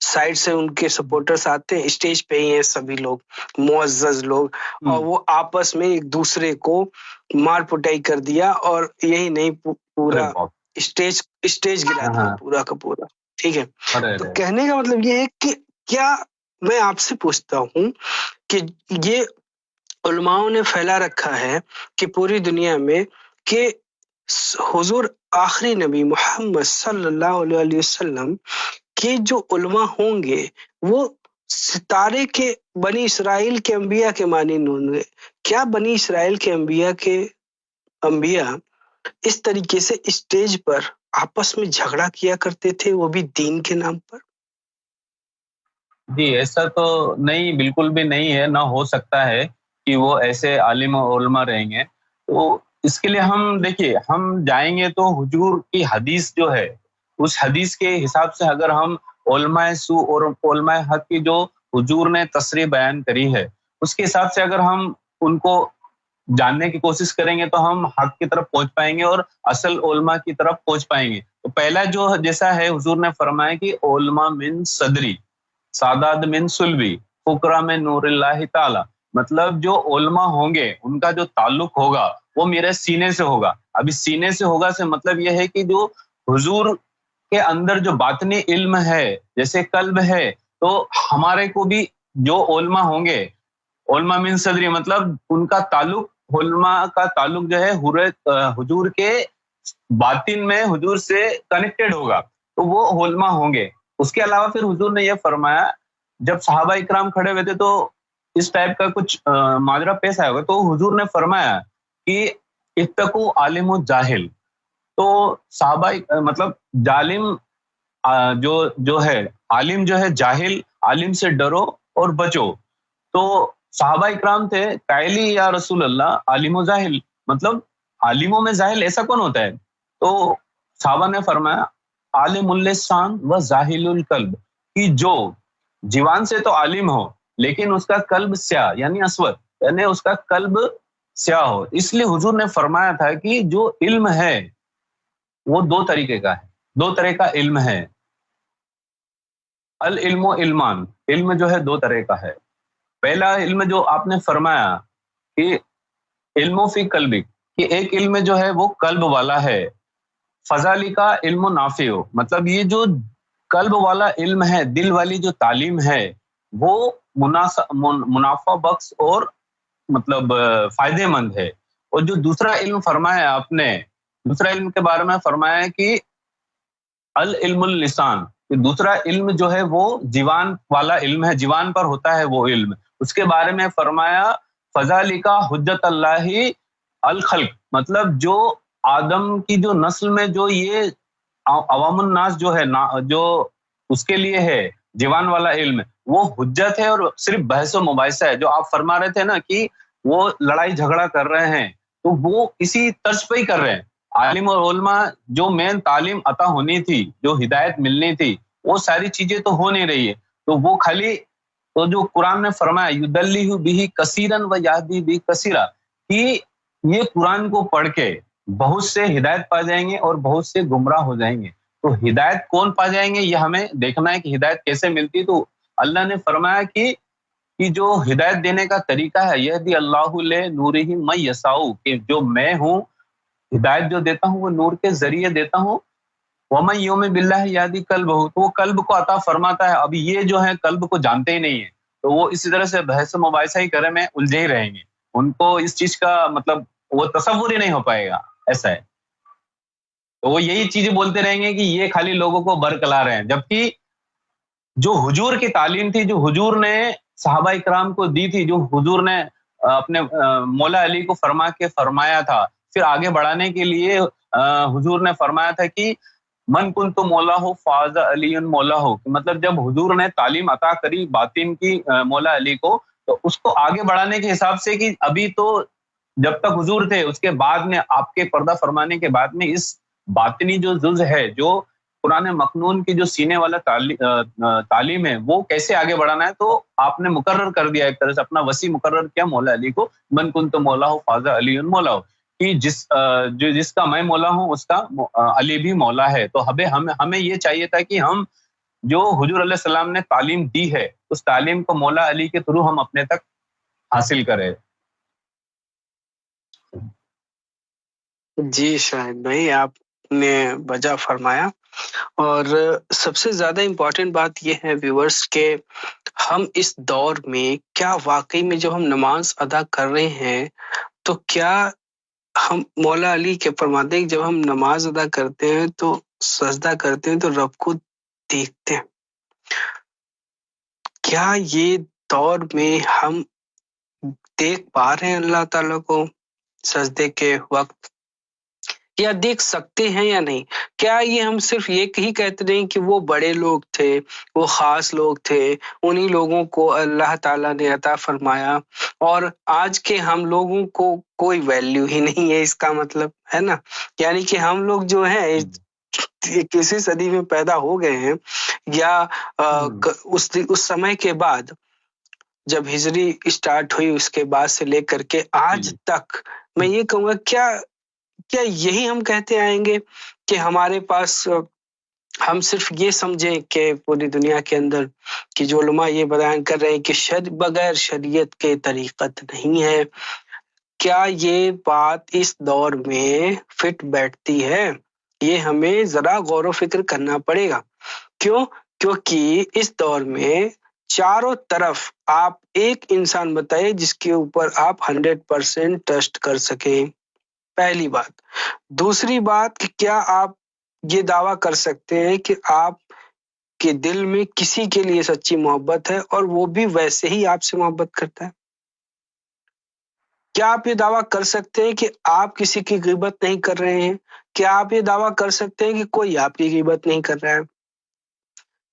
سائڈ سے ان کے سپورٹرز آتے ہیں, اسٹیج پہ ہی ہیں سبھی لوگ معزز لوگ, اور وہ آپس میں ایک دوسرے کو مار پٹائی کر دیا, اور یہی نہیں پورا اسٹیج گرا دیا پورا کا پورا. ٹھیک ہے, تو کہنے کا مطلب یہ ہے کہ کیا میں آپ سے پوچھتا ہوں کہ یہ علماؤں نے پھیلا رکھا ہے کہ پوری دنیا میں کہ حضور آخری نبی محمد صلی اللہ علیہ وسلم کے جو علماء ہوں گے وہ ستارے کے بنی اسرائیل کے انبیاء کے مانند ہوں گے. کیا بنی اسرائیل کے انبیاء اس طریقے سے اسٹیج پر آپس میں جھگڑا کیا کرتے تھے، وہ بھی دین کے نام پر؟ جی ایسا تو نہیں، بالکل بھی نہیں ہے، نہ ہو سکتا ہے کہ وہ ایسے عالم و علماء رہیں گے. تو اس کے لیے ہم دیکھیے، ہم جائیں گے تو حضور کی حدیث جو ہے اس حدیث کے حساب سے اگر ہم علماء سو اور علماء حق کی جو حضور نے تصریح بیان کری ہے اس کے حساب سے اگر ہم ان کو جاننے کی کوشش کریں گے تو ہم حق کی طرف پہنچ پائیں گے اور اصل علماء کی طرف پہنچ پائیں گے. تو پہلا جو جیسا ہے حضور نے فرمایا کہ علماء من صدری، سادات من سلبی، فقرا میں نور اللہ تعالی، مطلب جو علماء ہوں گے ان کا جو تعلق ہوگا وہ میرے سینے سے ہوگا. اب اس سینے سے ہوگا سے مطلب یہ ہے کہ جو حضور کے اندر جو باطنی علم ہے جیسے قلب ہے، تو ہمارے کو بھی جو علماء ہوں گے، علماء من صدری مطلب ان کا تعلق، علماء کا تعلق جو ہے حضور کے باطن میں حضور سے کنیکٹڈ ہوگا تو وہ علماء ہوں گے. اس کے علاوہ پھر حضور نے یہ فرمایا، جب صحابہ اکرام کھڑے ہوئے تھے تو اس ٹائپ کا کچھ ماجرا پیش آیا ہوگا، تو حضور نے فرمایا کہ اتقوا عالم و جاہل. تو صحابہ مطلب ظالم جو ہے، عالم جو ہے جاہل، عالم سے ڈرو اور بچو. تو صحابہ اکرام تھے قائلی یا رسول اللہ عالم و جاہل، مطلب عالموں میں جاہل ایسا کون ہوتا ہے؟ تو صحابہ نے فرمایا عالم اللسان و جاہل القلب، کہ جو جوان سے تو عالم ہو لیکن اس کا قلب سیاہ یعنی اسود، یعنی اس کا قلب سیاہ ہو. اس لیے حضور نے فرمایا تھا کہ جو علم ہے وہ دو طریقے کا ہے، دو طرح کا علم ہے. العلم و علمان، علم جو ہے دو طرح کا ہے. پہلا علم جو آپ نے فرمایا کہ علم و فی قلبی، کہ ایک علم جو ہے وہ قلب والا ہے. فضالی کا علم و نافع ہو، مطلب یہ جو قلب والا علم ہے، دل والی جو تعلیم ہے وہ منافع بخش اور مطلب فائدے مند ہے. اور جو دوسرا علم فرمایا آپ نے، دوسرا علم کے بارے میں فرمایا کہ العلم اللسان، کہ دوسرا علم جو ہے وہ جوان والا علم ہے، جوان پر ہوتا ہے وہ علم. اس کے بارے میں فرمایا فذالک حجت اللہ الخلق، مطلب جو آدم کی جو نسل میں جو یہ عوام الناس جو ہے، جو اس کے لیے ہے جوان والا علم، وہ حجت ہے اور صرف بحث و مباحثہ ہے. جو آپ فرما رہے تھے نا کہ وہ لڑائی جھگڑا کر رہے ہیں، تو وہ اسی طرز پہ ہی کر رہے ہیں. عالم اور علماء جو مین تعلیم عطا ہونی تھی، جو ہدایت ملنی تھی، وہ ساری چیزیں تو ہو نہیں رہی ہے. تو وہ خالی تو جو قرآن نے فرمایا یدلہ بہ کثیرا و یہدی بہ کثیرا، کہ یہ قرآن کو پڑھ کے بہت سے ہدایت پا جائیں گے اور بہت سے گمراہ ہو جائیں گے. تو ہدایت کون پا جائیں گے یہ ہمیں دیکھنا ہے کہ ہدایت کیسے ملتی. تو اللہ نے فرمایا کہ جو ہدایت دینے کا طریقہ ہے یہدی اللہ لنورہ من یشاء، کہ جو میں ہوں ہدایت جو دیتا ہوں وہ نور کے ذریعے دیتا ہوں. ومن یؤمن باللہ یہدی قلبہ، تو وہ قلب کو عطا فرماتا ہے. ابھی یہ جو ہے قلب کو جانتے ہی نہیں ہیں، تو وہ اسی طرح سے بحث و مباحثہ ہی کرے میں الجھے ہی رہیں گے. ان کو اس چیز کا مطلب وہ تصور ہی نہیں ہو پائے گا، ایسا ہے. تو وہ یہی چیزیں بولتے رہیں گے کہ یہ خالی لوگوں کو برقلا رہے ہیں، جبکہ جو حضور کی تعلیم تھی، جو حضور نے صحابہ اکرام کو دی تھی، جو حضور نے اپنے مولا علی کو فرمایا تھا، پھر آگے بڑھانے کے لیے حضور نے فرمایا تھا کہ من کنت مولا ہو فاز علی مولا ہو، مطلب جب حضور نے تعلیم عطا کری باطن کی مولا علی کو، تو اس کو آگے بڑھانے کے حساب سے کہ ابھی تو جب تک حضور تھے اس کے بعد میں آپ کے پردہ فرمانے کے بعد میں اس باطنی جو جز ہے، جو قرآن مکنون کی جو سینے والا تعلیم ہے، وہ کیسے آگے بڑھانا ہے. تو آپ نے مقرر کر دیا، ایک طرح سے اپنا وسیع مقرر کیا مولا علی کو، من کنت مولا ہو فاز علی مولا ہو، کہ جس کا میں مولا ہوں اس کا علی بھی مولا ہے. تو ہمیں یہ چاہیے تھا کہ ہم جو حضور علیہ السلام نے تعلیم دی ہے اس تعلیم کو مولا علی کے تھرو ہم اپنے تک حاصل کریں. جی شاہد بھائی، آپ نے وجہ فرمایا. اور سب سے زیادہ امپورٹنٹ بات یہ ہے ویورز کہ ہم اس دور میں کیا واقعی میں جب ہم نماز ادا کر رہے ہیں تو کیا ہم مولا علی کے فرماتے ہیں کہ جب ہم نماز ادا کرتے ہیں تو سجدہ کرتے ہیں تو رب کو دیکھتے ہیں. کیا یہ دور میں ہم دیکھ پا رہے ہیں اللہ تعالیٰ کو سجدے کے وقت، یا دیکھ سکتے ہیں یا نہیں؟ کیا یہ ہم صرف یہ ہی کہتے رہیں کہ وہ بڑے لوگ تھے، وہ خاص لوگ تھے، انہی لوگوں کو اللہ تعالیٰ نے عطا فرمایا، اور آج کے ہم لوگوں کو کوئی ویلیو ہی نہیں ہے؟ اس کا مطلب ہے نا، یعنی کہ ہم لوگ جو ہیں کسی صدی میں پیدا ہو گئے ہیں، یا اس سمے کے بعد جب ہجری اسٹارٹ ہوئی اس کے بعد سے لے کر کے آج تک، میں یہ کہوں گا کیا یہی ہم کہتے آئیں گے کہ ہمارے پاس ہم صرف یہ سمجھیں کہ پوری دنیا کے اندر کہ جو علماء یہ بیان کر رہے ہیں کہ بغیر شریعت کے طریقت نہیں ہے، کیا یہ بات اس دور میں فٹ بیٹھتی ہے؟ یہ ہمیں ذرا غور و فکر کرنا پڑے گا۔ کیوں؟ کیونکہ اس دور میں چاروں طرف آپ ایک انسان بتائیے جس کے اوپر آپ 100% ٹرسٹ کر سکیں، پہلی بات۔ دوسری بات کہ کیا آپ یہ دعویٰ کر سکتے ہیں کہ آپ کے دل میں کسی کے لیے سچی محبت ہے اور وہ بھی ویسے ہی آپ سے محبت کرتا ہے؟ کیا آپ یہ دعویٰ کر سکتے ہیں کہ آپ کسی کی غیبت نہیں کر رہے ہیں؟ کیا آپ یہ دعویٰ کر سکتے ہیں کہ کوئی آپ کی غیبت نہیں کر رہا ہے؟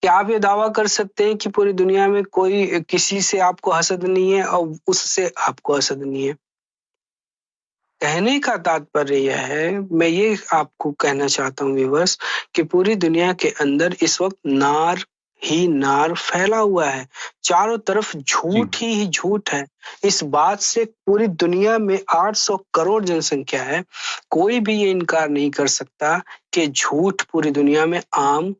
کیا آپ یہ دعویٰ کر سکتے ہیں کہ پوری دنیا میں کوئی کسی سے آپ کو حسد نہیں ہے اور اس سے آپ کو حسد نہیں ہے؟ کہنے کا تاتپر یہ ہے، میں یہ آپ کو کہنا چاہتا ہوں ویورس، کہ پوری دنیا کے اندر اس وقت نار ہی نار پھیلا ہوا ہے، چاروں طرف جھوٹ ہی جھوٹ ہے۔ اس بات سے پوری دنیا میں 800 کروڑ جن سنکھیا ہے، کوئی بھی یہ انکار نہیں کر سکتا کہ جھوٹ پوری دنیا میں عام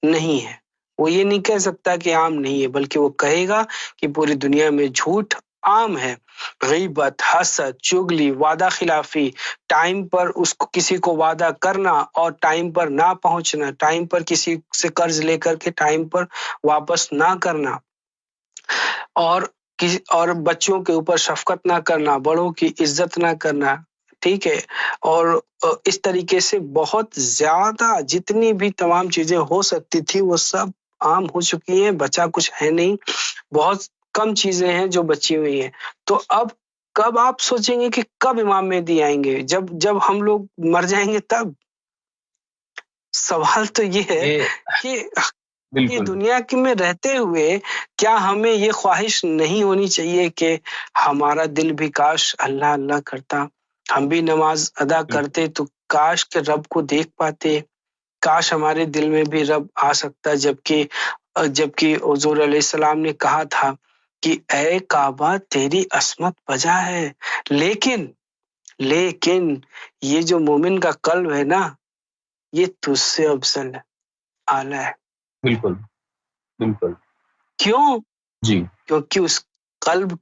نہیں ہے۔ وہ یہ نہیں کہہ سکتا کہ عام نہیں ہے، بلکہ وہ کہے گا کہ پوری دنیا میں جھوٹ عام ہے۔ غیبت، حسد، چغلی، وعدہ خلافی، ٹائم پر کسی کو وعدہ کرنا اور ٹائم پر نہ پہنچنا، ٹائم پر کسی سے قرض لے کر کے ٹائم پر واپس نہ کرنا، اور بچوں کے اوپر شفقت نہ کرنا، بڑوں کی عزت نہ کرنا، ٹھیک ہے، اور اس طریقے سے بہت زیادہ جتنی بھی تمام چیزیں ہو سکتی تھی وہ سب عام ہو چکی ہیں، بچا کچھ ہے نہیں، بہت کم چیزیں ہیں جو بچی ہوئی ہیں۔ تو اب کب آپ سوچیں گے کہ کب امام مہدی آئیں گے؟ جب ہم لوگ مر جائیں گے تب؟ سوال تو یہ ہے کہ یہ دنیا میں رہتے ہوئے کیا ہمیں یہ خواہش نہیں ہونی چاہیے کہ ہمارا دل بھی کاش اللہ اللہ کرتا، ہم بھی نماز ادا کرتے تو کاش کہ رب کو دیکھ پاتے، کاش ہمارے دل میں بھی رب آ سکتا، جبکہ حضور علیہ السلام نے کہا تھا کہ اے کعبہ تیری عصمت بجا ہے، لیکن یہ جو مومن کا قلب ہے نا، یہ تجھ سے افضل ہے، اعلیٰ ہے۔ بالکل بالکل۔ کیوں؟ جی، کیونکہ اس قلب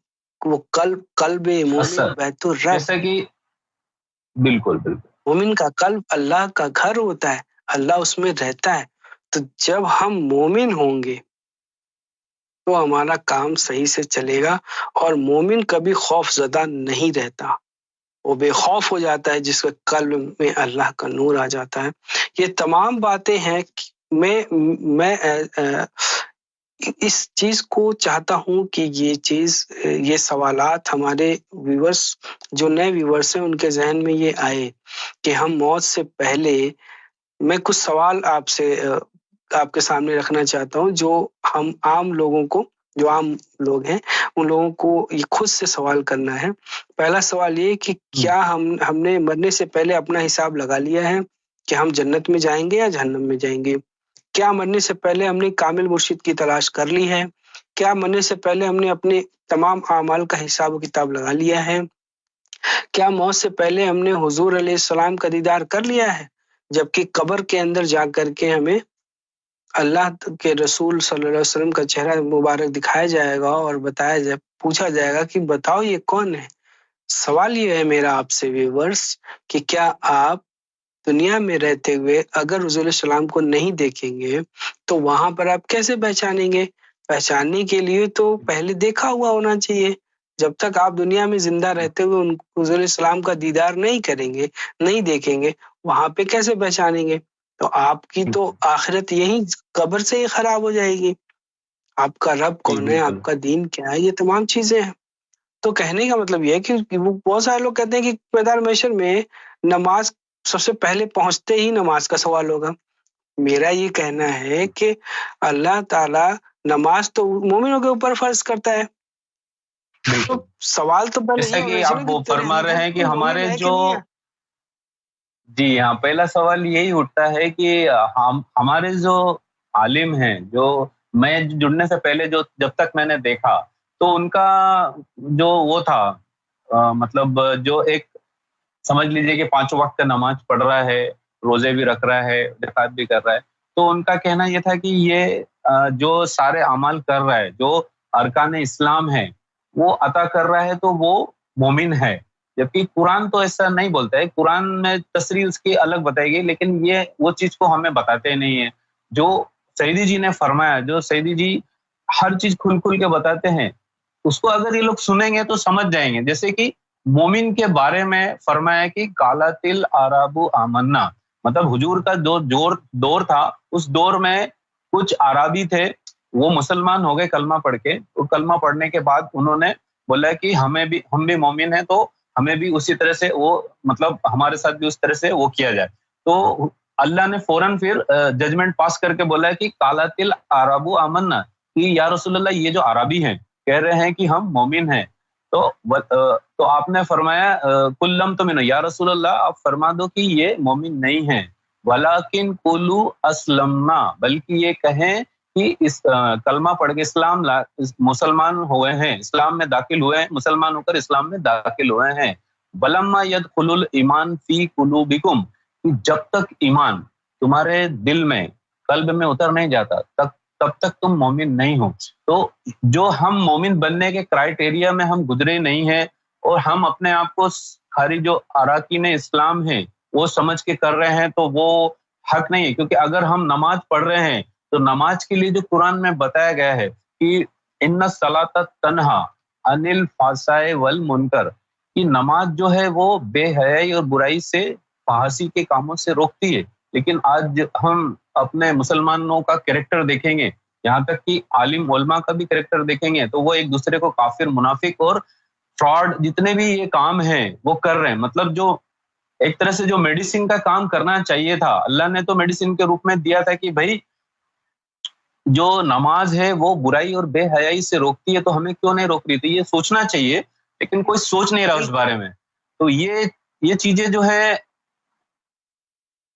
مومن بیت الرب، جیسا کہ بالکل مومن کا قلب اللہ کا گھر ہوتا ہے، اللہ اس میں رہتا ہے۔ تو جب ہم مومن ہوں گے تو ہمارا کام صحیح سے چلے گا، اور مومن کبھی خوف زدہ نہیں رہتا، وہ بے خوف ہو جاتا ہے جس کے قلب میں اللہ کا نور آ جاتا ہے۔ یہ تمام باتیں ہیں، میں اس چیز کو چاہتا ہوں کہ یہ سوالات ہمارے ویورز، جو نئے ویورز ہیں، ان کے ذہن میں یہ آئے کہ ہم موت سے پہلے، میں کچھ سوال آپ کے سامنے رکھنا چاہتا ہوں جو ہم عام لوگوں کو، جو عام لوگ ہیں ان لوگوں کو یہ خود سے سوال کرنا ہے۔ پہلا سوال یہ کہ کیا ہم نے مرنے سے پہلے اپنا حساب لگا لیا ہے کہ ہم جنت میں جائیں گے یا جہنم میں جائیں گے؟ کیا مرنے سے پہلے ہم نے کامل مرشد کی تلاش کر لی ہے؟ کیا مرنے سے پہلے ہم نے اپنے تمام اعمال کا حساب و کتاب لگا لیا ہے؟ کیا موت سے پہلے ہم نے حضور علیہ السلام کا دیدار کر لیا ہے؟ جبکہ قبر کے اندر جا کر کے ہمیں اللہ کے رسول صلی اللہ علیہ وسلم کا چہرہ مبارک دکھایا جائے گا اور پوچھا جائے گا کہ بتاؤ یہ کون ہے؟ سوال یہ ہے میرا آپ سے ویورز کہ کیا آپ دنیا میں رہتے ہوئے اگر حضور علیہ السلام کو نہیں دیکھیں گے تو وہاں پر آپ کیسے پہچانیں گے؟ پہچاننے کے لیے تو پہلے دیکھا ہوا ہونا چاہیے۔ جب تک آپ دنیا میں زندہ رہتے ہوئے حضور علیہ السلام کا دیدار نہیں کریں گے، نہیں دیکھیں گے، وہاں پہ کیسے پہچانیں گے؟ تو آپ کی تو آخرت یہی قبر سے ہی خراب ہو جائے گی۔ آپ کا رب کون ہے، آپ کا دین کیا ہے، یہ تمام چیزیں ہیں۔ تو کہنے کا مطلب یہ ہے کہ وہ بہت سارے لوگ کہتے ہیں کہ میدان محشر میں نماز سب سے پہلے پہنچتے ہی نماز کا سوال ہوگا. میرا یہ کہنا ہے کہ اللہ تعالی نماز تو مومنوں کے اوپر فرض کرتا ہے. تو سوال تو پہلے جیسا کہ آپ وہ فرما رہے ہیں کہ ہمارے جو جی ہاں پہلا سوال یہی اٹھتا ہے کہ ہمارے جو عالم ہیں، جو میں جڑنے سے پہلے جب تک میں نے دیکھا تو ان کا جو وہ تھا مطلب جو ایک سمجھ لیجئے کہ 5 وقت کا نماز پڑھ رہا ہے، روزے بھی رکھ رہا ہے، زکات بھی کر رہا ہے، تو ان کا کہنا یہ تھا کہ یہ جو سارے اعمال کر رہا ہے، جو ارکان اسلام ہے وہ عطا کر رہا ہے تو وہ مومن ہے. جبکہ قرآن تو ایسا نہیں بولتا ہے، قرآن میں تصریح اس کی الگ بتائی گئی، لیکن یہ وہ چیز کو ہمیں بتاتے نہیں ہیں. جو سعیدی جی نے فرمایا، جو سعیدی جی ہر چیز کھل کھل کے بتاتے ہیں، اس کو اگر یہ لوگ سنیں گے تو سمجھ جائیں گے. جیسے کہ مومن کے بارے میں فرمایا کہ قالت الاعراب آمنا، مطلب حضور کا جو دور تھا، اس دور میں کچھ عربی تھے، وہ مسلمان ہو گئے کلمہ پڑھ کے. وہ کلمہ پڑھنے کے بعد انہوں نے بولا کہ ہم بھی مومن ہیں، تو ہمیں بھی اسی طرح سے وہ مطلب ہمارے ساتھ بھی اس طرح سے وہ کیا جائے. تو اللہ نے فوراً پھر ججمنٹ پاس کر کے بولا کہ قالت الاعراب آمنا، کہ یا رسول اللہ یہ جو عربی ہیں کہہ رہے ہیں کہ ہم مومن ہیں. تو آپ نے فرمایا قل لم تؤمنوا، یا رسول اللہ آپ فرما دو کہ یہ مومن نہیں ہیں. ولیکن قولوا اسلمنا، بلکہ یہ کہیں کہ اس کلمہ پڑھ کے مسلمان ہوئے ہیں، اسلام میں داخل ہوئے ہیں، مسلمان ہو کر اسلام میں داخل ہوئے ہیں. ولما يدخل الایمان فی قلوبکم، جب تک ایمان تمہارے دل میں قلب میں اتر نہیں جاتا تب تک تم مومن نہیں ہو. تو جو ہم مومن بننے کے کرائیٹیریا میں ہم گزرے نہیں ہیں، اور ہم اپنے آپ کو خالی جو اراکین اسلام ہیں وہ سمجھ کے کر رہے ہیں، تو وہ حق نہیں ہے. کیونکہ اگر ہم نماز پڑھ رہے ہیں تو نماز کے لیے جو قرآن میں بتایا گیا ہے کہ ان الصلاۃ تنہی عن الفحشاء والمنکر، کہ نماز جو ہے وہ بے حیائی اور برائی سے، فحاشی کے کاموں سے روکتی ہے. لیکن آج ہم اپنے مسلمانوں کا کریکٹر دیکھیں گے، یہاں تک کہ عالم علماء کا بھی کریکٹر دیکھیں گے، تو وہ ایک دوسرے کو کافر، منافق اور فراڈ جتنے بھی یہ کام ہیں وہ کر رہے ہیں. مطلب جو ایک طرح سے جو میڈیسن کا کام کرنا چاہیے تھا، اللہ نے تو میڈیسن کے روپ میں دیا تھا کہ بھائی جو نماز ہے وہ برائی اور بے حیائی سے روکتی ہے، تو ہمیں کیوں نہیں روک رہی تھی؟ یہ سوچنا چاہیے، لیکن کوئی سوچ نہیں رہا اس بارے میں. تو یہ چیزیں جو ہے،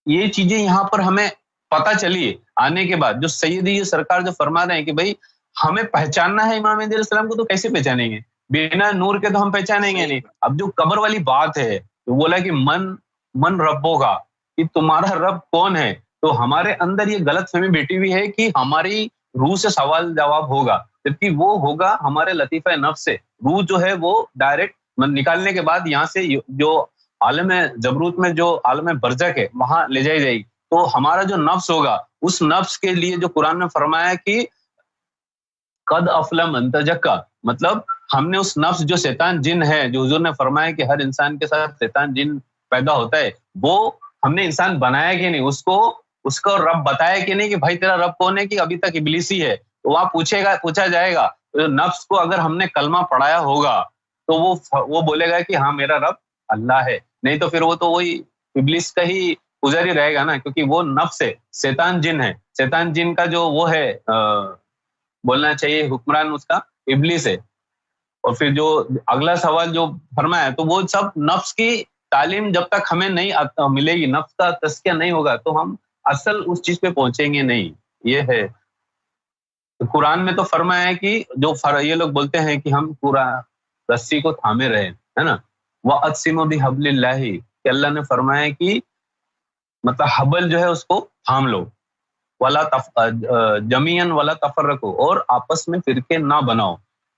یہ چیزیں یہاں پر ہمیں پتہ چلی آنے کے بعد. جو سیدی سرکار جو فرما رہے ہیں کہ بھائی ہمیں پہچاننا ہے امام مہدی علیہ السلام کو، تو کیسے پہچانیں گے؟ بنا نور کے تو ہم پہچانیں گے نہیں. اب جو قبر والی بات ہے، تو بولا کہ من ربو گا، کہ تمہارا رب کون ہے. تو ہمارے اندر یہ غلط فہمی بیٹھی ہوئی ہے کہ ہماری روح سے سوال جواب ہوگا، جبکہ وہ ہوگا ہمارے لطیفہ نفس سے. روح جو ہے وہ ڈائریکٹ نکالنے کے بعد یہاں سے جو عالم جبروت میں جو عالم برزخ ہے وہاں لے جائی جائے گی. تو ہمارا جو نفس ہوگا، اس نفس کے لیے جو قرآن نے فرمایا کہ قد افلح من تزکا، مطلب ہم نے اس نفس جو شیطان جن ہے، جو حضور نے فرمایا کہ ہر انسان کے ساتھ شیطان جن پیدا ہوتا ہے، وہ ہم نے انسان بنایا کہ نہیں، اس کو رب بتایا کہ نہیں کہ بھائی تیرا رب کون ہے، کہ ابھی تک ابلیس ہی ہے. تو وہاں پوچھا جائے گا. نفس کو اگر ہم نے کلمہ پڑھایا ہوگا تو وہ بولے گا کہ ہاں میرا رب اللہ ہے، نہیں تو پھر وہ تو وہی ابلیس کا ہی پجاری رہے گا نا، کیونکہ وہ نفس ہے، شیطان جن ہے. شیطان جن کا جو وہ ہے بولنا چاہیے حکمران، اس کا ابلیس ہے. اور پھر جو اگلا سوال جو فرمایا، تو وہ سب نفس کی تعلیم جب تک ہمیں نہیں ملے گی، نفس کا تزکیہ نہیں ہوگا، تو ہم اصل اس چیز پہ پہنچیں گے نہیں. یہ ہے قرآن میں تو فرمایا ہے کہ جو یہ لوگ بولتے ہیں کہ ہم پورا رسی کو تھامے رہے، ہے نا، وَأَقْسِمُوا بِحَبْلِ اللَّهِ، کہ اللہ نے فرمایا کہ مطلب حبل جو ہے اس کو تھام لو، جمیعاً ولا تفرقوا، اور آپس میں فرقے نہ بناؤ.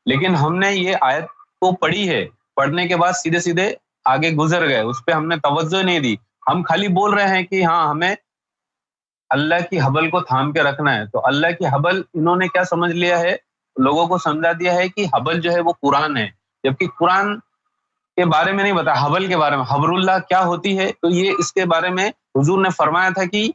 لیکن ہم نے یہ آیت کو پڑھی ہے، پڑھنے کے بعد سیدھے آگے گزر گئے، اس پہ ہم نے توجہ نہیں دی. ہم خالی بول رہے ہیں کہ ہاں ہمیں اللہ کی حبل کو تھام کے رکھنا ہے. تو اللہ کی حبل انہوں نے کیا سمجھ لیا ہے، لوگوں کو سمجھا دیا ہے کہ حبل جو ہے وہ قرآن ہے، جبکہ قرآن کے بارے میں نہیں بتا. حبل کے بارے میں، حبر اللہ کیا ہوتی ہے، تو یہ اس کے بارے میں حضور نے فرمایا تھا کہ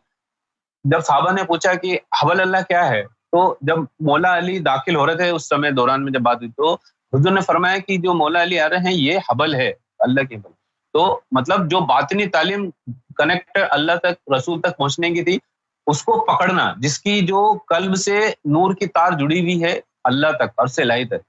جب صحابہ نے پوچھا کہ حبل اللہ کیا ہے، تو جب مولا علی داخل ہو رہے تھے اس سمے دوران میں جب بات ہوئی، تو حضور نے فرمایا کہ جو مولا علی آ رہے ہیں یہ حبل ہے، اللہ کے حبل. تو مطلب جو باطنی تعلیم کنیکٹ اللہ تک، رسول تک پہنچنے کی تھی، اس کو پکڑنا، جس کی جو قلب سے نور کی تار جڑی ہوئی ہے اللہ تک، عرش الہی تک،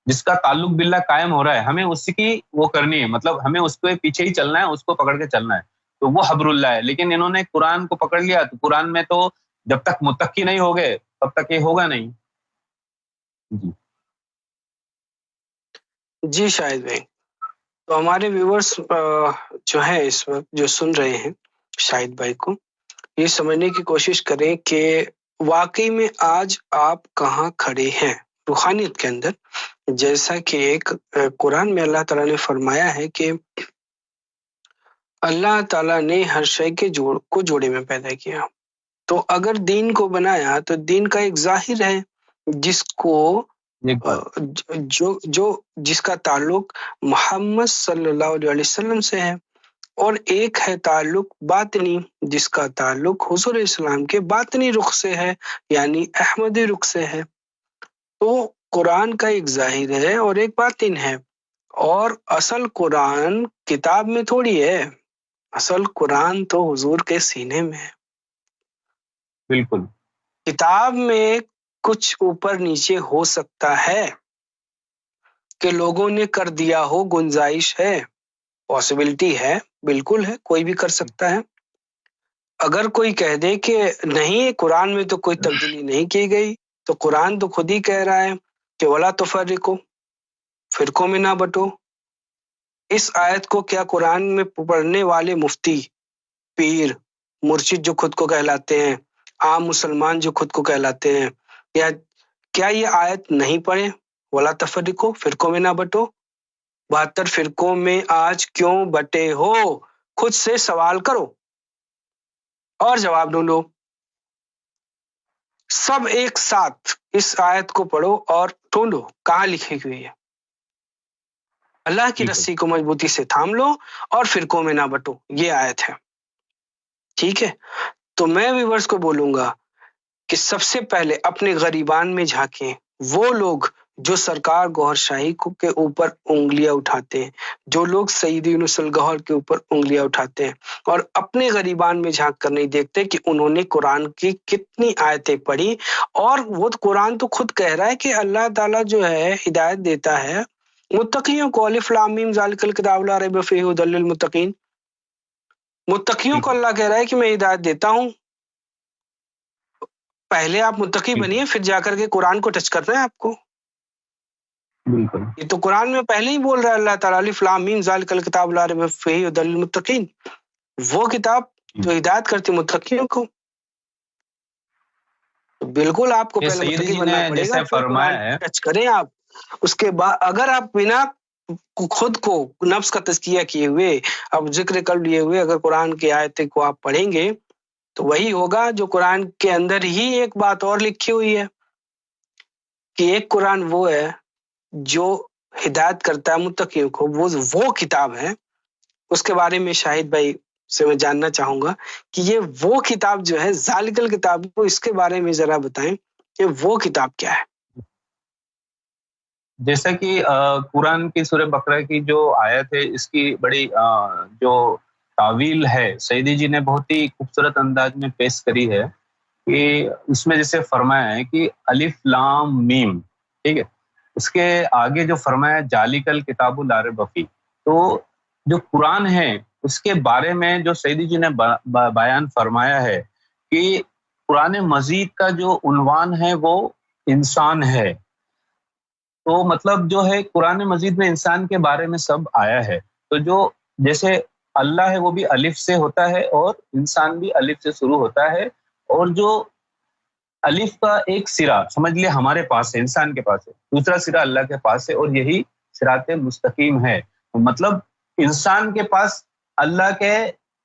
جس کا تعلق باللہ قائم ہو رہا ہے، ہمیں اس کی وہ کرنی ہے، مطلب ہمیں اس کے پیچھے ہی چلنا ہے، اس کو پکڑ کے چلنا ہے. تو وہ حبر اللہ ہے. لیکن انہوں نے قرآن کو پکڑ لیا، تو قرآن میں تو جب تک متقی نہیں ہوگے تب تک یہ ہوگا نہیں. جی جی شاہد بھائی، تو ہمارے ویورز جو ہے اس وقت جو سن رہے ہیں شاہد بھائی کو، یہ سمجھنے کی کوشش کریں کہ واقعی میں آج آپ کہاں کھڑے ہیں روحانیت کے اندر. جیسا کہ ایک قرآن میں اللہ تعالیٰ نے فرمایا ہے کہ اللہ تعالیٰ نے ہر شے کے جوڑے میں پیدا کیا. تو اگر دین کو بنایا تو دین کا ایک ظاہر ہے جس کو جس کا تعلق محمد صلی اللہ علیہ وسلم سے ہے، اور ایک ہے تعلق باطنی جس کا تعلق حضور اسلام کے باطنی رخ سے ہے، یعنی احمدی رخ سے ہے. تو قرآن کا ایک ظاہر ہے اور ایک باطن ہے، اور اصل قرآن کتاب میں تھوڑی ہے، اصل قرآن تو حضور کے سینے میں ہے. بالکل. کتاب میں کچھ اوپر نیچے ہو سکتا ہے کہ لوگوں نے کر دیا ہو، گنجائش ہے، پاسبلٹی ہے، بالکل ہے، کوئی بھی کر سکتا ہے. اگر کوئی کہہ دے کہ نہیں قرآن میں تو کوئی تبدیلی نہیں کی گئی، تو قرآن تو خود ہی کہہ رہا ہے کہ وَلَا تُفَرِّقُوا، فرقوں میں نہ بٹو. اس آیت کو کیا قرآن میں پڑھنے والے مفتی، پیر، مرشد جو خود کو کہلاتے ہیں، عام مسلمان جو خود کو کہلاتے ہیں، کیا یہ آیت نہیں پڑھے؟ وَلَا تَفَرِّقُوا، فرقوں میں نہ بٹو. 72 فرقوں میں آج کیوں بٹے ہو؟ خود سے سوال کرو اور جواب ڈھونڈو. سب ایک ساتھ اس آیت کو پڑھو اور ڈھونڈو کہاں لکھی ہوئی ہے. اللہ کی رسی کو مضبوطی سے تھام لو اور فرقوں میں نہ بٹو، یہ آیت ہے. ٹھیک ہے، تو میں ویورز کو بولوں گا کہ سب سے پہلے اپنے غریبان میں جھانکیں. وہ لوگ جو سرکار گوہر شاہی کے اوپر انگلیاں اٹھاتے ہیں، جو لوگ سیدی یونس الگوہر کے اوپر انگلیاں اٹھاتے ہیں اور اپنے غریبان میں جھانک کر نہیں دیکھتے کہ انہوں نے قرآن کی کتنی آیتیں پڑھی. اور وہ قرآن تو خود کہہ رہا ہے کہ اللہ تعالیٰ جو ہے ہدایت دیتا ہے متقیوں کو. الف لام میم ذالک الکتاب لا ریب فیہ ھدی للمتقین. متقیوں کو اللہ کہہ رہا ہے کہ میں ہدایت دیتا ہوں. پہلے آپ متقی بنیے، پھر جا کر کے قرآن کو ٹچ کرنا ہے آپ کو. بالکل. یہ تو قرآن میں پہلے ہی بول رہا ہے اللہ تعالیٰ الف لام میم ذالک الکتاب لا ریب فیہ ھدی للمتقین، وہ کتاب جو ہدایت کرتی متقیوں کو. بالکل آپ کو پہلے متقی بننا پڑے گا، پھر قرآن ٹچ کریں آپ. اس کے بعد اگر آپ بنا خود کو نفس کا تزکیہ کیے ہوئے، اب ذکر کر لیے ہوئے اگر قرآن کی آیتیں کو آپ پڑھیں گے تو وہی ہوگا جو قرآن کے اندر ہی ایک بات اور لکھی ہوئی ہے کہ ایک قرآن وہ ہے جو ہدایت کرتا ہے متقیوں کو، وہ کتاب ہے. اس کے بارے میں شاہد بھائی سے میں جاننا چاہوں گا کہ یہ وہ کتاب جو ہے ذالک الکتاب، کو اس کے بارے میں ذرا بتائیں کہ وہ کتاب کیا ہے. جیسا کہ قرآن کی سورہ بقرہ کی جو آیت ہے، اس کی بڑی جو تعویل ہے سیدی جی نے بہت ہی خوبصورت انداز میں پیش کری ہے کہ اس میں جیسے فرمایا ہے کہ الف لام میم، ٹھیک ہے، اس کے آگے جو فرمایا ذالک الکتاب لا ریب فیہ. تو جو قرآن ہے اس کے بارے میں جو سیدی جی نے بیان فرمایا ہے کہ قرآن مجید کا جو عنوان ہے وہ انسان ہے. تو مطلب جو ہے قرآن مجید میں انسان کے بارے میں سب آیا ہے. تو جو جیسے اللہ ہے وہ بھی الف سے ہوتا ہے اور انسان بھی الف سے شروع ہوتا ہے، اور جو الف کا ایک سرا سمجھ لے ہمارے پاس ہے، انسان کے پاس ہے، دوسرا سرا اللہ کے پاس ہے، اور یہی صراط مستقیم ہے. مطلب انسان کے پاس اللہ کے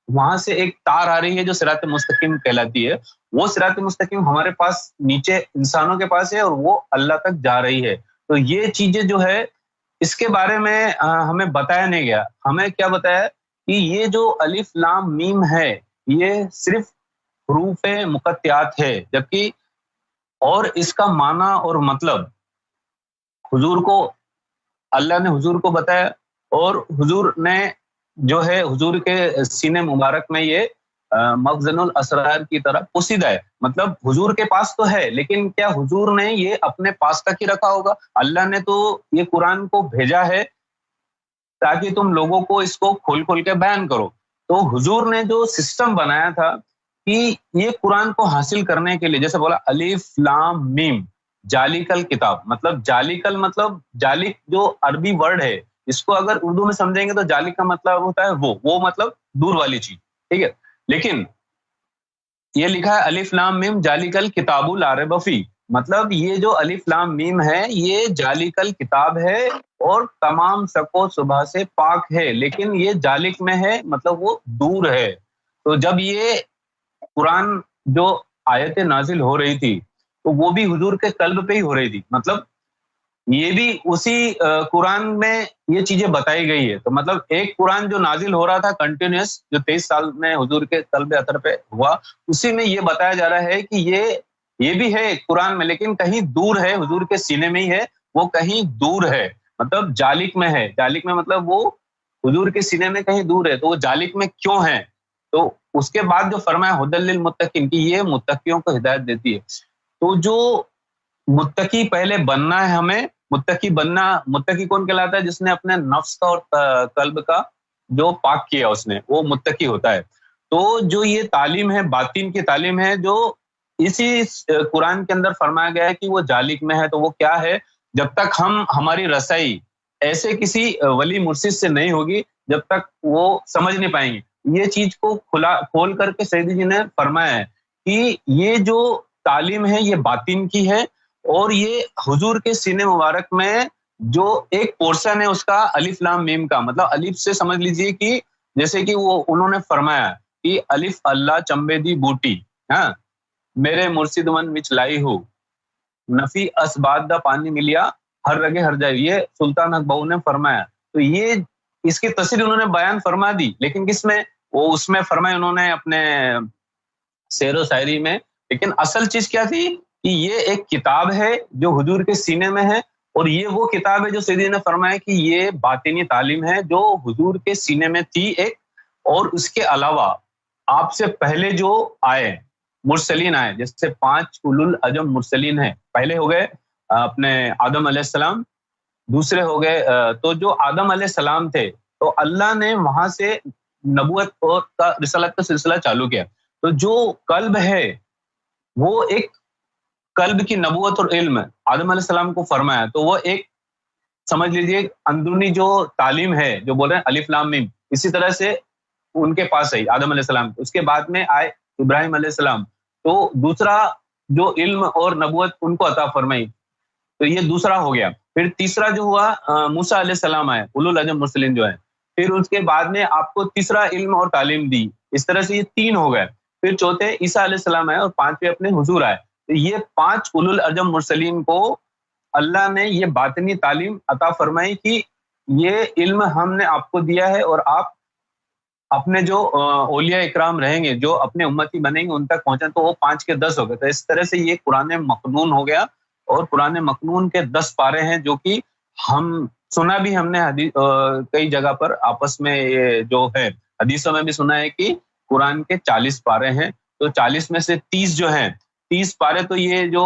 وہاں سے ایک تار آ رہی ہے جو صراط مستقیم کہلاتی ہے. وہ صراط مستقیم ہمارے پاس نیچے انسانوں کے پاس ہے اور وہ اللہ تک جا رہی ہے. تو یہ چیزیں جو ہے اس کے بارے میں ہمیں بتایا نہیں گیا. ہمیں کیا بتایا کہ یہ جو الف لام میم ہے یہ صرف حروف مقطعات ہے، جبکہ اور اس کا معنی اور مطلب حضور کو اللہ نے حضور کو بتایا اور حضور نے جو ہے حضور کے سینے مبارک میں یہ مخزن الاسرار کی طرح پوشیدہ ہے. مطلب حضور کے پاس تو ہے لیکن کیا حضور نے یہ اپنے پاس تک ہی رکھا ہوگا؟ اللہ نے تو یہ قرآن کو بھیجا ہے تاکہ تم لوگوں کو اس کو کھول کھول کے بیان کرو. تو حضور نے جو سسٹم بنایا تھا کہ یہ قرآن کو حاصل کرنے کے لیے، جیسے بولا الف لام میم جالیکل کتاب، مطلب جالیکل مطلب جالک جو عربی ورڈ ہے، اس کو اگر اردو میں سمجھیں گے تو جالک کا مطلب ہوتا ہے وہ مطلب دور والی چیز، ٹھیک ہے. لیکن یہ لکھا ہے الف لام میم جالیکل کتاب لا ریب فیہ، مطلب یہ جو الف لام میم ہے یہ جالیکل کتاب ہے اور تمام شک و شبہ سے پاک ہے، لیکن یہ جالک میں ہے مطلب وہ دور ہے. تو جب یہ قرآن جو آیتیں نازل ہو رہی تھی تو وہ بھی حضور کے قلب پہ ہی ہو رہی تھی، مطلب یہ بھی اسی قرآن میں یہ چیزیں بتائی گئی ہے. تو مطلب ایک قرآن جو نازل ہو رہا تھا کنٹینیوس، جو 23 سال میں حضور کے قلب اطہر پہ ہوا، اسی میں یہ بتایا جا رہا ہے کہ یہ بھی ہے قرآن میں لیکن کہیں دور ہے، حضور کے سینے میں ہی ہے، وہ کہیں دور ہے، مطلب جالک میں ہے. جالک میں مطلب وہ حضور کے سینے میں کہیں دور ہے. تو وہ جالک میں کیوں ہے؟ تو اس کے بعد جو فرمایا ھدی للمتقین کہ یہ متقیوں کو ہدایت دیتی ہے. تو جو متقی پہلے بننا ہے ہمیں، متقی کون کہلاتا ہے؟ جس نے اپنے نفس کا اور قلب کا جو پاک کیا اس نے، وہ متقی ہوتا ہے. تو جو یہ تعلیم ہے باطن کی تعلیم ہے جو اسی قرآن کے اندر فرمایا گیا ہے کہ وہ جالک میں ہے. تو وہ کیا ہے؟ جب تک ہماری رسائی ایسے کسی ولی مرشد سے نہیں ہوگی جب تک وہ سمجھ نہیں پائیں گے. یہ چیز کو کھول کر کے سیدی جی نے فرمایا ہے کہ یہ جو تعلیم ہے یہ باطن کی ہے اور یہ حضور کے سینے مبارک میں جو ایک پورشن ہے اس کا الف لام میم کا، مطلب الف سے سمجھ لیجئے کہ جیسے کہ وہ انہوں نے فرمایا کہ الف اللہ چمبے دی بوٹی، ہاں میرے مرشد من وچ لائی ہو نفی اسباد دا پانی ملیا ہر رگے ہر جائے، یہ سلطان اکبر نے فرمایا. تو یہ اس کی تفسیر انہوں نے بیان فرما دی، لیکن کس میں؟ وہ اس میں فرمایا انہوں نے اپنے شعر و شاعری میں. لیکن اصل چیز کیا تھی کہ یہ ایک کتاب ہے جو حضور کے سینے میں ہے اور یہ وہ کتاب ہے جو سیدی نے فرمایا کہ یہ باطنی تعلیم ہے جو حضور کے سینے میں تھی ایک. اور اس کے علاوہ آپ سے پہلے جو آئے مرسلین آئے، جیسے 5 اولو العزم مرسلین ہیں، پہلے ہو گئے اپنے آدم علیہ السلام، دوسرے ہو گئے تو جو آدم علیہ السلام تھے تو اللہ نے وہاں سے نبوت اور رسالت کا سلسلہ چالو کیا. تو جو قلب ہے وہ ایک قلب کی نبوت اور علم آدم علیہ السلام کو فرمایا. تو وہ ایک سمجھ لیجئے اندرونی جو تعلیم ہے جو بول رہے ہیں الف لام میم، اسی طرح سے ان کے پاس ہے آدم علیہ السلام. اس کے بعد میں آئے ابراہیم علیہ السلام، تو دوسرا جو علم اور نبوت ان کو عطا فرمائی، تو یہ دوسرا ہو گیا. پھر تیسرا جو ہوا موسیٰ علیہ السلام آئے، اولو العزم مرسلین جو ہے. پھر اس کے بعد میں آپ کو تیسرا علم اور تعلیم دی. اس طرح سے یہ 3 ہو گئے. پھر چوتھے عیسیٰ علیہ السلام آئے اور 5ویں اپنے حضور آئے. تو یہ 5 اولو العزم مرسلین کو اللہ نے یہ باطنی تعلیم عطا فرمائی کہ یہ علم ہم نے آپ کو دیا ہے اور آپ اپنے جو اولیاء اکرام رہیں گے جو اپنے امتی بنیں گے ان تک پہنچیں. تو وہ 5 کے 10 ہو گئے. تو اس طرح سے یہ قرآن مکنون ہو گیا اور قرآن مکنون کے 10 پارے ہیں جو کہ ہم سنا بھی ہم نے کئی جگہ پر آپس میں یہ جو ہے حدیثوں میں بھی سنا ہے کہ قرآن کے 40 پارے ہیں. تو 40 میں سے 30 جو ہیں 30 پارے تو یہ جو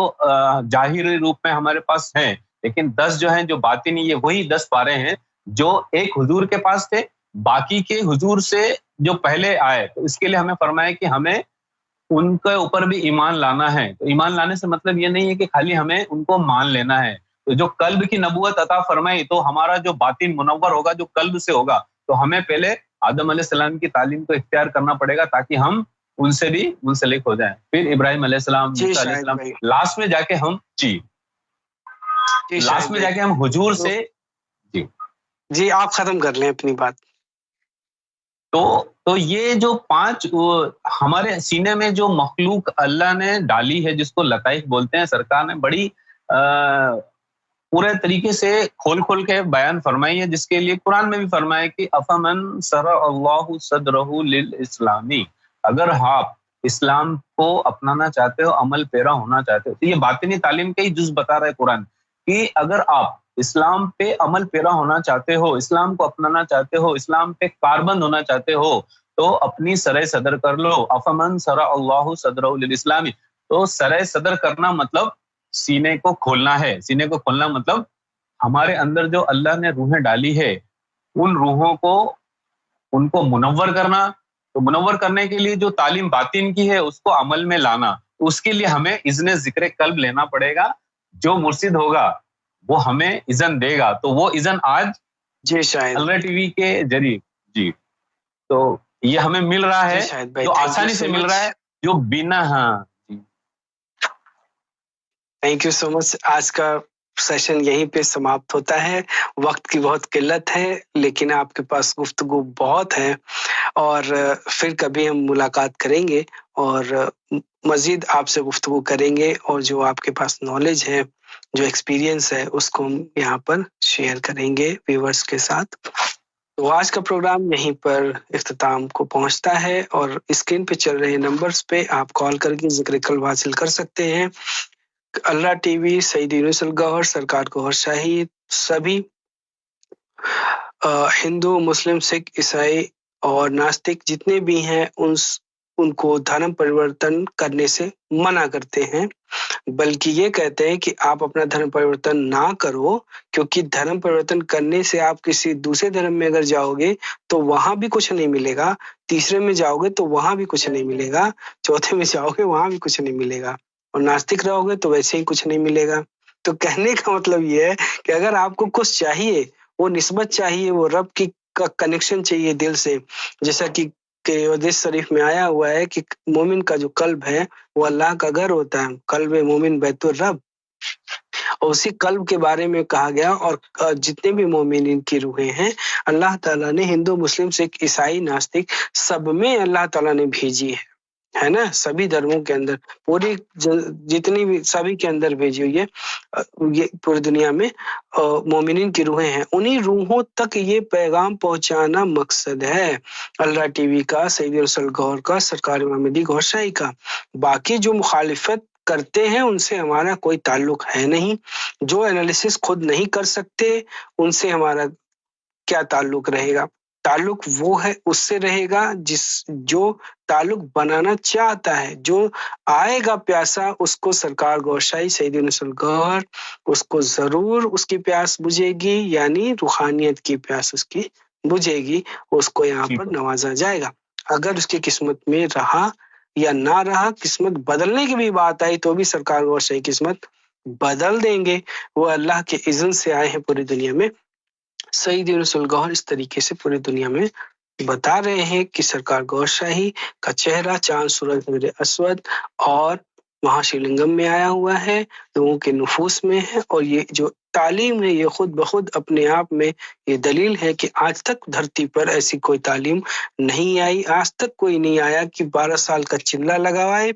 ظاہری روپ میں ہمارے پاس ہیں، لیکن 10 جو ہیں جو باطنی، یہ وہی 10 پارے ہیں جو ایک حضور کے پاس تھے، باقی کے حضور سے جو پہلے آئے. تو اس کے لیے ہمیں فرمایا کہ ہمیں ان کے اوپر بھی ایمان لانا ہے. تو ایمان لانے سے مطلب یہ نہیں ہے کہ خالی ہمیں ان کو مان لینا ہے. تو جو قلب کی نبوت عطا فرمائی تو ہمارا جو باطن منور ہوگا جو قلب سے ہوگا، تو ہمیں پہلے آدم علیہ السلام کی تعلیم کو اختیار کرنا پڑے گا تاکہ ہم ان سے بھی منسلک ہو جائیں. پھر ابراہیم علیہ السلام، موسیٰ علیہ السلام، لاسٹ میں جا کے ہم لاسٹ میں جا کے ہم حضور سے جی آپ ختم کر لیں اپنی بات. تو یہ جو 5 ہمارے سینے میں جو مخلوق اللہ نے ڈالی ہے جس کو لطائف بولتے ہیں، سرکار نے بڑی پورے طریقے سے کھول کے بیان فرمائی ہے، جس کے لیے قرآن میں بھی فرمایا کہ افمن شرع اللہ صدرہ للاسلامی، اگر آپ اسلام کو اپنانا چاہتے ہو، عمل پیرا ہونا چاہتے ہو. تو یہ باطنی تعلیم کا ہی جز بتا رہا ہے قرآن کہ اگر آپ اسلام پہ عمل پیرا ہونا چاہتے ہو، اسلام کو اپنانا چاہتے ہو، اسلام پہ کاربند ہونا چاہتے ہو تو اپنی سرے صدر کر لو. افمن سرا اللہ صدرہ للاسلام. تو سرے صدر کرنا مطلب سینے کو کھولنا ہے. سینے کو کھولنا مطلب ہمارے اندر جو اللہ نے روحیں ڈالی ہے ان روحوں کو ان کو منور کرنا. تو منور کرنے کے لیے جو تعلیم باطن کی ہے اس کو عمل میں لانا. تو اس کے لیے ہمیں اذن ذکر قلب لینا پڑے گا. جو مرشد ہوگا وہ ہمیں اذن دے گا. تو وہ اذن آج جی شاید الرا ٹی وی کے ذریعے جی تو یہ ہمیں مل رہا ہے، جو آسانی سے مل رہا ہے، جو بنا تھینک یو سو مچ. آج کا سیشن یہیں پہ سماپت ہوتا ہے. وقت کی بہت قلت ہے لیکن آپ کے پاس گفتگو بہت ہے اور پھر کبھی ہم ملاقات کریں گے اور مزید آپ سے گفتگو کریں گے اور جو آپ کے پاس نالج ہے، جو ایکسپیرینس ہے، اس کو ہم یہاں پر شیئر کریں گے ویورز کے ساتھ. تو آج کا پروگرام یہیں پر اختتام کو پہنچتا ہے اور اسکرین پہ چل رہے نمبرز پہ آپ کال کر کے ذکر قلب حاصل کر سکتے ہیں. اللہ ٹی وی، سعید یونس الگوہر، سرکار گوہر شاہی، سبھی ہندو، مسلم، سکھ، عیسائی اور ناستک جتنے بھی ہیں ان کو دھرم پریورتن کرنے سے منع کرتے ہیں، بلکہ یہ کہتے ہیں کہ آپ اپنا دھرم پریورتن نہ کرو، کیونکہ دھرم پریورتن کرنے سے آپ کسی دوسرے دھرم میں اگر جاؤ گے تو وہاں بھی کچھ نہیں ملے گا، تیسرے میں جاؤ گے تو وہاں بھی کچھ نہیں ملے گا، چوتھے میں جاؤ گے وہاں بھی کچھ نہیں ملے گا، اور ناستک رہو گے تو ویسے ہی کچھ نہیں ملے گا. تو کہنے کا مطلب یہ ہے کہ اگر آپ کو کچھ چاہیے، وہ نسبت چاہیے، وہ رب کی کا کنیکشن چاہیے دل سے، جیسا کہ حدیث شریف میں آیا ہوا ہے کہ مومن کا جو قلب ہے وہ اللہ کا گھر ہوتا ہے، قلب مومن بیت الرب، اور اسی قلب کے بارے میں کہا گیا. اور جتنے بھی مومنین کی روحیں ہیں اللہ تعالیٰ نے ہندو، مسلم، سکھ، عیسائی، ناستک سب میں اللہ تعالیٰ نے بھیجی ہے نا، سبھی دھرموں کے اندر، پوری جتنی بھی سبھی کے اندر بھیجی ہوئی ہے. یہ پوری دنیا میں مومنین کی روحیں ہیں، انہی روحوں تک یہ پیغام پہنچانا مقصد ہے اللہ ٹی وی کا، سعید یونس الگوہر کا، سرکار امام مہدی گوہر شاہی کا. باقی جو مخالفت کرتے ہیں ان سے ہمارا کوئی تعلق ہے نہیں، جو انالیسس خود نہیں کر سکتے ان سے ہمارا کیا تعلق رہے گا. تعلق وہ ہے اس سے رہے گا جو تعلق بنانا چاہتا ہے، جو آئے گا پیاسا اس کو سرکار گوہر شاہی، سعید یونس الگوہر، اس کو ضرور اس کی پیاس بجھے گی، یعنی روحانیت کی پیاس اس کی بجھے گی، اس کو یہاں پر نوازا جائے گا. اگر اس کی قسمت میں رہا یا نہ رہا، قسمت بدلنے کی بھی بات آئی تو بھی سرکار گوہر شاہی قسمت بدل دیں گے. وہ اللہ کے اذن سے آئے ہیں پوری دنیا میں. سعید یونس الگوہر اس طریقے سے پوری دنیا میں بتا رہے ہیں کہ سرکار گوہر شاہی کا چہرہ چاند، سورج، حجر اسود اور وہاں شیو لنگم میں آیا ہوا ہے، لوگوں کے نفوس میں ہے. اور یہ جو تعلیم ہے یہ خود بخود اپنے آپ میں یہ دلیل ہے کہ آج تک دھرتی پر ایسی کوئی تعلیم نہیں آئی، آج تک کوئی نہیں آیا کہ 12 سال کا چلہ لگوائے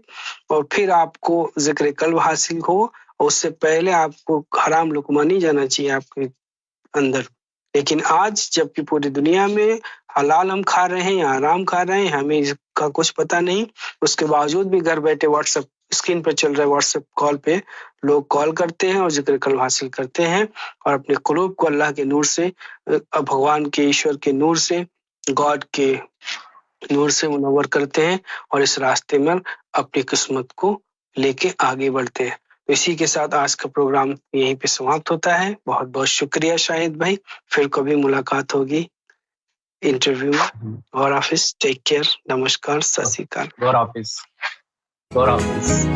اور پھر آپ کو ذکر قلب حاصل ہو، اور اس سے پہلے آپ کو حرام لقمہ نہیں جانا چاہیے آپ کے اندر. لیکن آج جبکہ پوری دنیا میں حلال ہم کھا رہے ہیں یا حرام کھا رہے ہیں، ہمیں اس کا کچھ پتہ نہیں، اس کے باوجود بھی گھر بیٹھے واٹس ایپ اسکرین پر چل رہے واٹس ایپ کال پہ لوگ کال کرتے ہیں اور ذکر قلب حاصل کرتے ہیں اور اپنے قلوب کو اللہ کے نور سے، بھگوان کے، ایشور کے نور سے، گاڈ کے نور سے منور کرتے ہیں اور اس راستے میں اپنی قسمت کو لے کے آگے بڑھتے ہیں. اسی کے ساتھ آج کا پروگرام یہیں پہ سماپت ہوتا ہے. بہت بہت شکریہ شاہد بھائی، پھر کبھی ملاقات ہوگی انٹرویو میں. گور حافظ، ٹیک کیئر، نمسکار، ست سری اکال. گور حافظ، گور حافظ.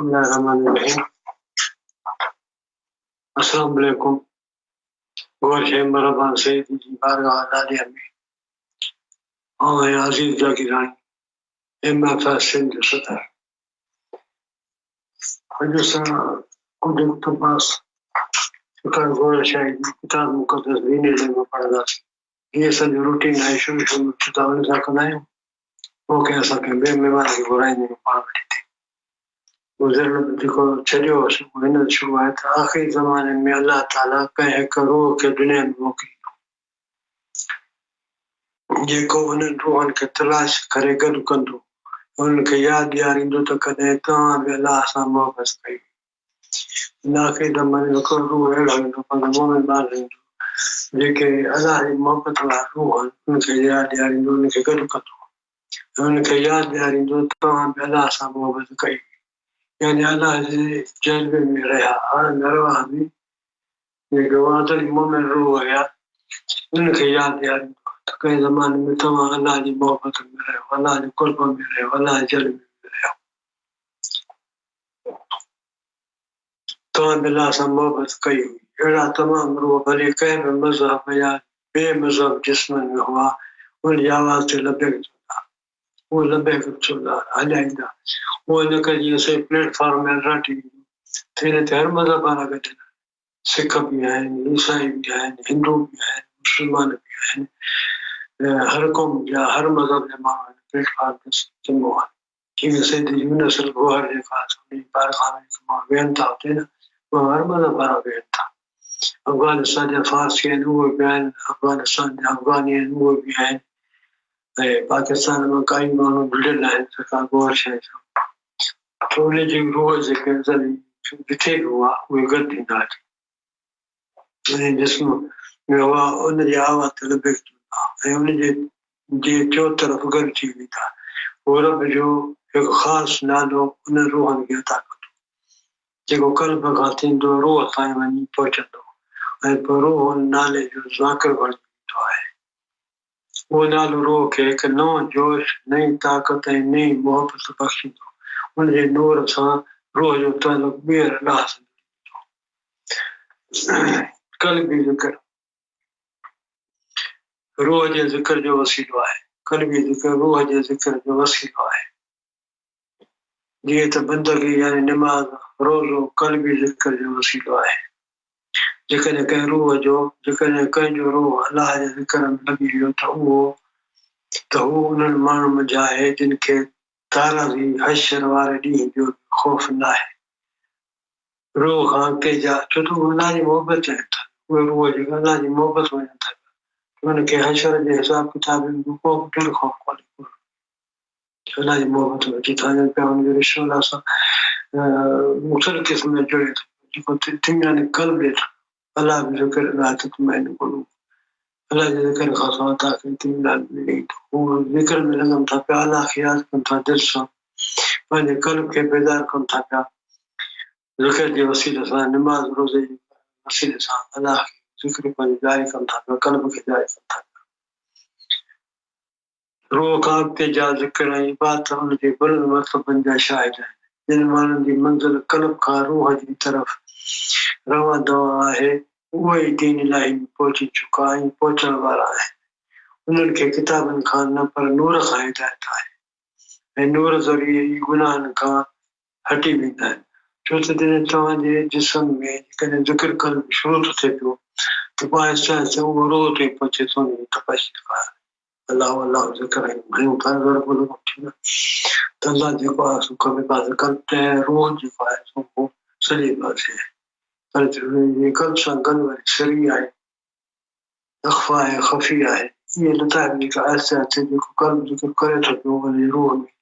بسم اللہ الرحمن الرحیم. السلام علیکم. گوش مرحبا سیدی جی بارگاہ عالیہ میں اور عزیز جاگیران امام سندھ صدر حجسا کچھ پاس کر گوش شاید کتاب مقدس دینی میں پڑھا یہ سب روٹین ہے. شروع کتاب سے کرنا ہے وہ کیسا کہ بے بیمار کی برائی نہیں پڑھ بیٹھی تھی. گزر کو چلو محنت شروع ہے تو آخری زمانے میں اللہ تعالیٰ کہے کرو کہ دنیا میں موقع جے کو انہیں روحن کے تلاش کرے گل کندو ان کے یاد یارندو تو کدے تاں بھی اللہ سا محبت کئی. آخری زمانے میں کو روح اڑا تو پر مومن بار رہندو جے کہ اللہ کی محبت والا روح ان کے یاد یارندو ان کے گل کندو ان کے یاد یارندو تاں بھی اللہ سا محبت کئی. یعنی اللہ سے جلوے میں رہا اور نروا بھی یہ گوادر مومن روح گیا ان کے یاد یاد تو کئی زمانے میں تمام اللہ کی محبت میں رہے اللہ کے قرب میں رہے اللہ جلوے میں رہے تو اللہ سے محبت کئی ہوئی. اڑا تمام روح بھلے کہیں میں مذہب یا بے مذہب جسم میں ہوا ان کی آواز سے لبے وہ لبے چلا ہلائیں وہ نہ کریے سے پلیٹ فارم میں راٹی تیرے ہر مذہب آ گئے سکھ بھی ہیں عیسائی بھی ہیں ہندو بھی ہیں مسلمان بھی ہیں ہر قوم یا ہر مذہب کے ماں پلیٹ فارم میں جمع ہے سے یونیورسل گوہر کے پاس کارخانے کے ماں بیان تھا ہوتے نا وہ ہر مذہب آ بیان تھا. افغانستان یا فارسی ہیں وہ بیان افغانستان یا افغانی ہیں وہ بھی ہیں پاکستان میں کئی مانو بلڈر ہیں سرکار گوش ہے تو انہیں جو روح ذکر زلی جتھے ہوا وہ گل دیندا انہیں جسم میں ہوا انہیں جی آواز تلبے انہیں جی جو طرف گل تھی ہوئی تھا وہ رب جو ایک خاص نالو انہیں روحن کی عطا کتو جو قلب خاتین دو روح تائیں ونی پہنچندو روح نالے جو ذاکر بن تو ہے وہ نالو روح کے ایک نو جوش نئی طاقت نئی محبت بخشندو ان کے نور سان روح جو تعلق بیر اللہ سے قلبی ذکر روح کے ذکر جو وسیلہ ہے قلبی ذکر روح کے ذکر جو وسیلہ ہے. یہ تو بندگی یعنی نماز روزو قلبی ذکر جو وسیلہ ہے جکن کہ روح جو جکن کہ جو روح اللہ کے ذکر میں لگی ہو تو وہ انہوں مانو میں جائے جن کے تارا بھی حشر والے ڈی جو خوف نہ ہے. روح خان کے جا جو تو اللہ کی محبت ہے وہ روح جو اللہ کی محبت ہو جاتا ہے ان کے حشر کے حساب کتاب میں کو ڈر خوف کو اللہ کی محبت ہو جتا ہے کہ ہم جو رسول اللہ صلی مختلف قسم میں جڑے جو دنیا نے قلب لے اللہ بھی ذکر اللہ تطمئن قلوب اللہ کے ذکر خاص ہوتا کہ اطمینان ملے وہ ذکر میں لگم تھا کہ اللہ خیال کن تھا دل سے پہلے قلب کے بیدار کن تھا کہ ذکر کے وسیلے سے نماز روزے وسیلے سے اللہ ذکر پر جاری کن تھا قلب کے جاری کن تھا روح کام کے جا ذکر ہے بات ان کے بلند مطلب بن جا شاہد ہے جن مانن کی منزل قلب کا روح کی طرف رواں دوا ہے وہی دین الہی میں پہنچ چکا ہے پہنچنے والا ہے. انہوں کے کتابن خان نہ پر نور کا ہدایت ہے نور ذریعے گناہ کا ہٹی ویندہ ہے چوتھے دن تمہارے جسم میں کہیں ذکر قلب شروع تھے پیو تو آہستہ سے وہ روح تے پہنچے تو نہیں تپش کا اللہ اللہ ذکر ہے میں پر بولو ٹھیک ہے تو اللہ جو کو سو کبھی بات کرتے ہیں روح جو ہے سو کو صحیح بات ہے پر یہ کل شنگن والی شریع ہے اخفا ہے خفیہ ہے یہ لطائف کا ایسے آتے جو قلب ذکر کرے تو وہ روح میں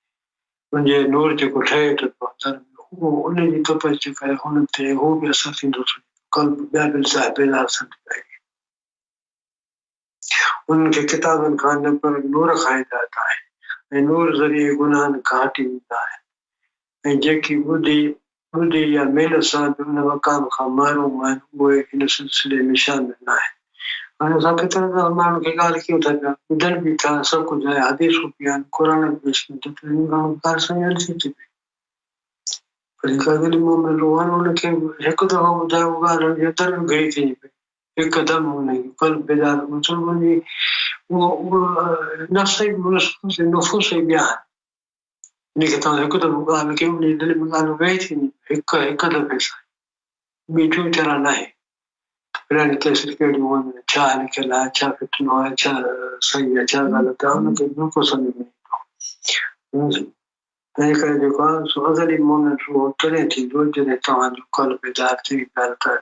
مجھے نور جو کو ٹھہرے تو بہتر وہ انہیں جی تو پس چکا ہے انہیں تھے وہ بھی اثر تھی دوسری قلب بیابل صاحب بیدار سمجھ جائے گی ان کے کتاب خانے پر نور کھائے جاتا ہے نور ذریعے گناہ کاٹی ہوتا ہے جیکی بدھی یا محنت ساتھ ان مقام کا معلوم ہے وہ ان سلسلے میں شامل نہ ہے. سب کی طرح ہمارے کے گال کیوں تھا دن بھی تھا سب کچھ ہے حدیث کو بیان قرآن پیش میں تو کار سنجل سی تھی فالقادر المؤمن روحان انکے ایک دفعہ بجائے ہوگا یہ در گئی تھی ایک قدم ہونے کی قلب بیدار مسلمانی وہ نفس نفوس بیان نہیں کہتا ہوں ایک دفعہ ہوگا لیکن انہیں دل میں گالو گئی تھی ایک قدم ایسا میٹھو چرا نہ ہے پرانی کیسر کے دیوان میں چاہ نکلا اچھا فتنہ ہے اچھا صحیح ہے اچھا غلط ہے انہوں نے بالکل سمجھ نہیں ایک دیکھا سو اگر مومن رو کرے تھی جو جنے تمام جو قلب بیدار تھی بیدار تھا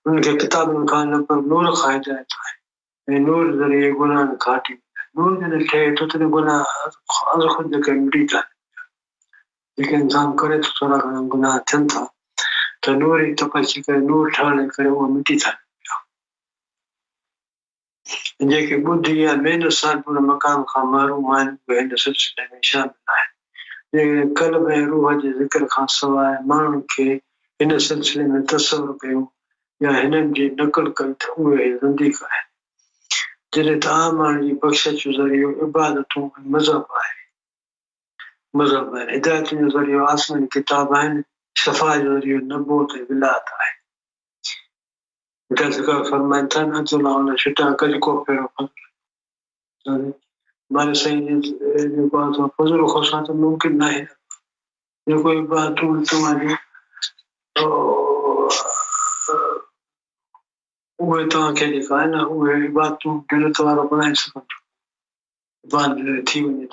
ان کے کتاب کھانے پر نور کھایا جاتا ہے نور ذریعے گناہ کاٹی نور جنے تھے تو تیرے گناہ از خود کے مٹی تھا لیکن انسان کرے تو تھوڑا گناہ تھن تھا تو نور ہی تپسی کرے نور ٹھانے کرے وہ مٹی تھا جیکے بدھی یا محنت سال پورا مقام خواہ معروم آئین بہن سلسلے میں شامل آئے قلب ہے روح جے ذکر خان سوائے مانو کے ان سلسلے میں تصور کیو یا ہنن جی نقل کئی تو ہوئے زندگی ہے جنہیں تعامان جی بخشش ذریعہ عبادتوں مذہب ہے ہدایت جو ذریعہ آسمان کتاب ہے شفا جو ذریعہ نبوت ولایت ہے ذکر فرمائن تھا نہ تو لاؤنا چھٹا کج کو پھیرو فضل ہمارے صحیح جو بات ہے فضل و خصوصات ممکن نہ ہے یہ کوئی بات تمہاری وہ تو کے لکھا ہے نا وہ بات تم دل تمہارا بنائے سکو بات تھی ونے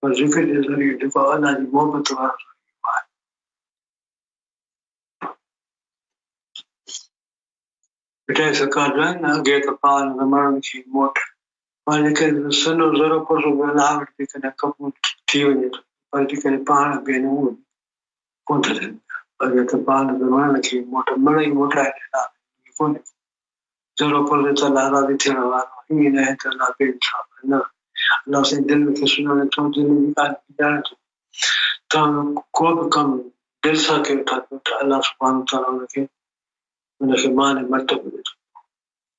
اور ذکر کے ذریعے دیکھو اللہ کی محبت تمہارا بیٹا سرکار جو ہے نا آگے کا پال زمان کی موٹ پانی کے سنو ضرور پر جو بلاوٹ بھی کرنا کپوت تھی ونے تو پانی کے پہاڑ بینو کون تھا آگے کا پال زمان کی موٹ بڑی موٹا ہے کون ضرور پر جو اللہ راضی تھی رہا ہی نہیں تو اللہ پہ انصاف ہے نا اللہ سے دل میں کسی نے تو دل میں نکال جانا تو کو بھی کم دل سا کے اٹھا اللہ سبحانہ وتعالی کے ان کے مان مرتبہ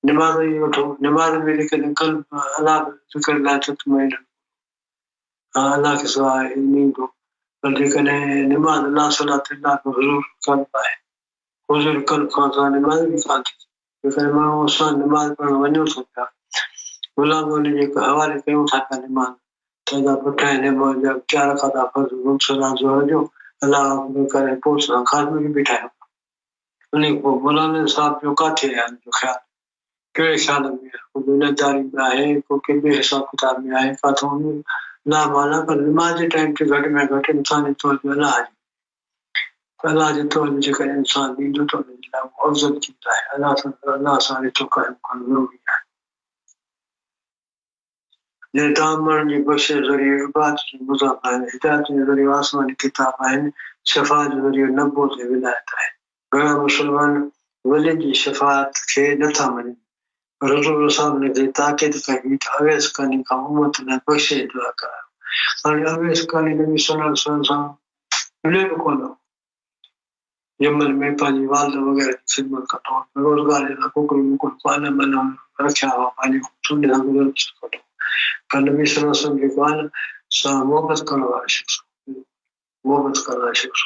نماز یہ اٹھو نماز میں لیکن قلب اللہ ذکر لا تطمئن اللہ کے سوائے نہیں دو لیکن نماز اللہ صلاۃ اللہ کو حضور قلب ہے حضور قلب کا نماز بھی کھاتی لیکن میں اس نماز پڑھ ونیو سکتا غلاموں نے یہ حوالے کیوں تھا نماز تھا پٹھائے نماز جب چار قضا فرض صلاۃ ظہر جو اللہ کرے پوچھنا خاتمے میں بٹھایا انہیں کو مولانا صاحب جو کا تھے جو خیال کیڑے خیال میں کو دنیا داری میں آئے کو کبھی حساب کتاب میں آئے کا تو نہ مانا پر نماز کے ٹائم کے گھٹ میں گھٹ انسانی طور پہ اللہ جو تو جے انسان دی جو تو افضل کیتا ہے اللہ سارے تو کا ضروری ہے یہ دامن جی بخش ذریعے عبادت کی مضاف ہے ہدایت کے ذریعے آسمانی کتاب ہے شفاعت کے ذریعے نبوت ولایت ہے گھر مسلمان ولی جی شفاعت کے نتھا منے رسول صاحب نے دی تاکید کری تو اویس کنی کا امت نے بخشے دعا کرا اور اویس کنی نبی صلی اللہ علیہ وسلم ملے کو یمن میں پانی والد وغیرہ کی خدمت کا طور پر روزگار علاقوں کو پانا بنا رکھا ہوا پانی کو سننے کا کہ نبی صلی اللہ علیہ وسلم کے قال محبت کرنے والا شخص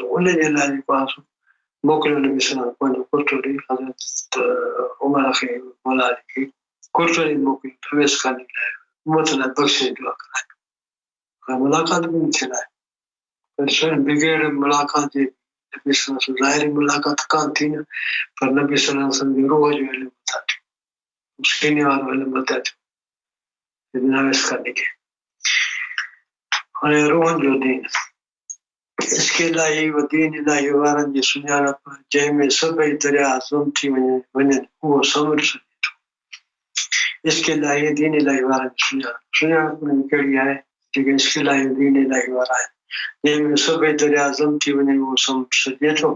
انہیں اللہ کے پاس موکل نبی صلی اللہ علیہ وسلم کرتوری حضرت عمر اخی مولا علی کی کرتوری موکل پرویس کرنے لئے مطلب بخشے دعا کرائے ملاقات بھی نہیں چلائے بغیر ملاقات نبی صلی اللہ علیہ وسلم ظاہری ملاقات کان تھی نا پر نبی صلی اللہ علیہ وسلم کی روح جو علم بتاتی مسکینی والو علم بتاتی نویس کرنے کے اور روح جو دین اس کے الہی و دین الہی وارن جی سنیانا پر جہی میں سبئی دریا عظم تھی ونن وہ سمر سنی تو اس کے الہی دین الہی وارن جی سنیانا پر نکڑی آئے لیکن اس کے الہی دین الہی وارن ہے جہی میں سبئی دریا عظم تھی ونن وہ سمر سنی تو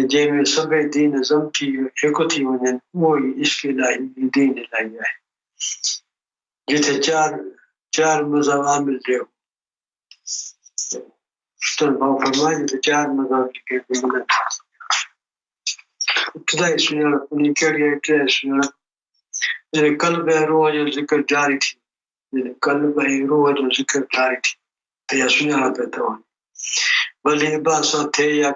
جہی میں سبئی دین عظم تھی ایکو تھی ونن وہی اس کے الہی دین الہی ہے جیسے چار مذہب عامل رہے ہو باؤ فرمائے جیسے چار مذہب کے ملت ابتدائی سنیانا پنی کیڑی ابتدائی سنیانا جیسے قلب ہے روح جو ذکر جاری تھی جیسے قلب ہے روح جو ذکر جاری تھی تو یہ سنیانا پہتا ہوں بھلے عباد سان تھے یا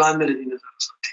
کامل جي نظر سان تھے،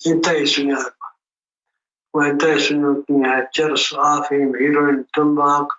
انتهي سنة وانتهي سنة چرس آفیم ہیروئن تمباک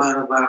12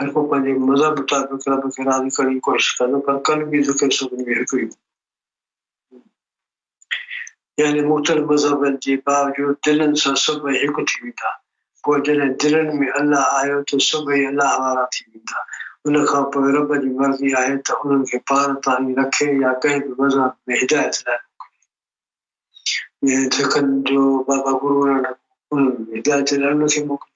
ہر کو پنجے مذہب مطابق رب کے راضی کرنے کی کوشش کرنا پر کل بھی ذکر سکن بھی ہے یعنی مختلف مذہبن جي باوجود دلن سان سڀ هڪ ٿي ويندا پوءِ جڏهن دلن ۾ الله آيو ته سڀئي الله وارا ٿي ويندا ان کان پوءِ رب جي مرضي آهي ته انهن کي پار تائين رکي يا ڪنهن به مذهب ۾ هدايت لاءِ موڪلي یہ سکن جو بابا گرو نانڪ هدايت لاءِ ان کي موڪلي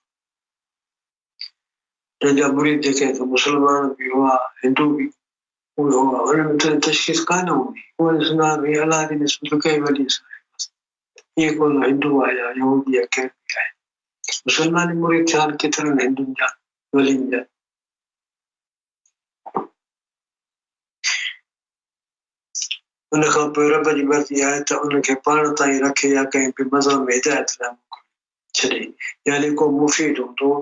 جنهن جا مريد جيڪي ته مسلمان به هئا هندو به ان میں تشخیص کان ہوندی وہ سنا بھی اللہ کی نسبت کئی ولی یہ کون ہندو آیا یہودی ہے کہ مسلمان مرید تھان کتنے ہندو جا ولی جا ان کا رب جی مرضی ہے تو ان کے پان تائیں رکھے یا کہیں پہ مذہب میں ہدایت نہ چلے یعنی کو مفید ہو تو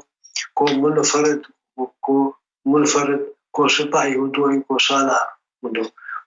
کو منفرد کو سپاہی ہوں کو سالار ہوں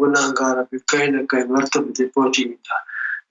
گناہگار بھی کہیں نہ کہیں مرتبے تے پہنچی ويندا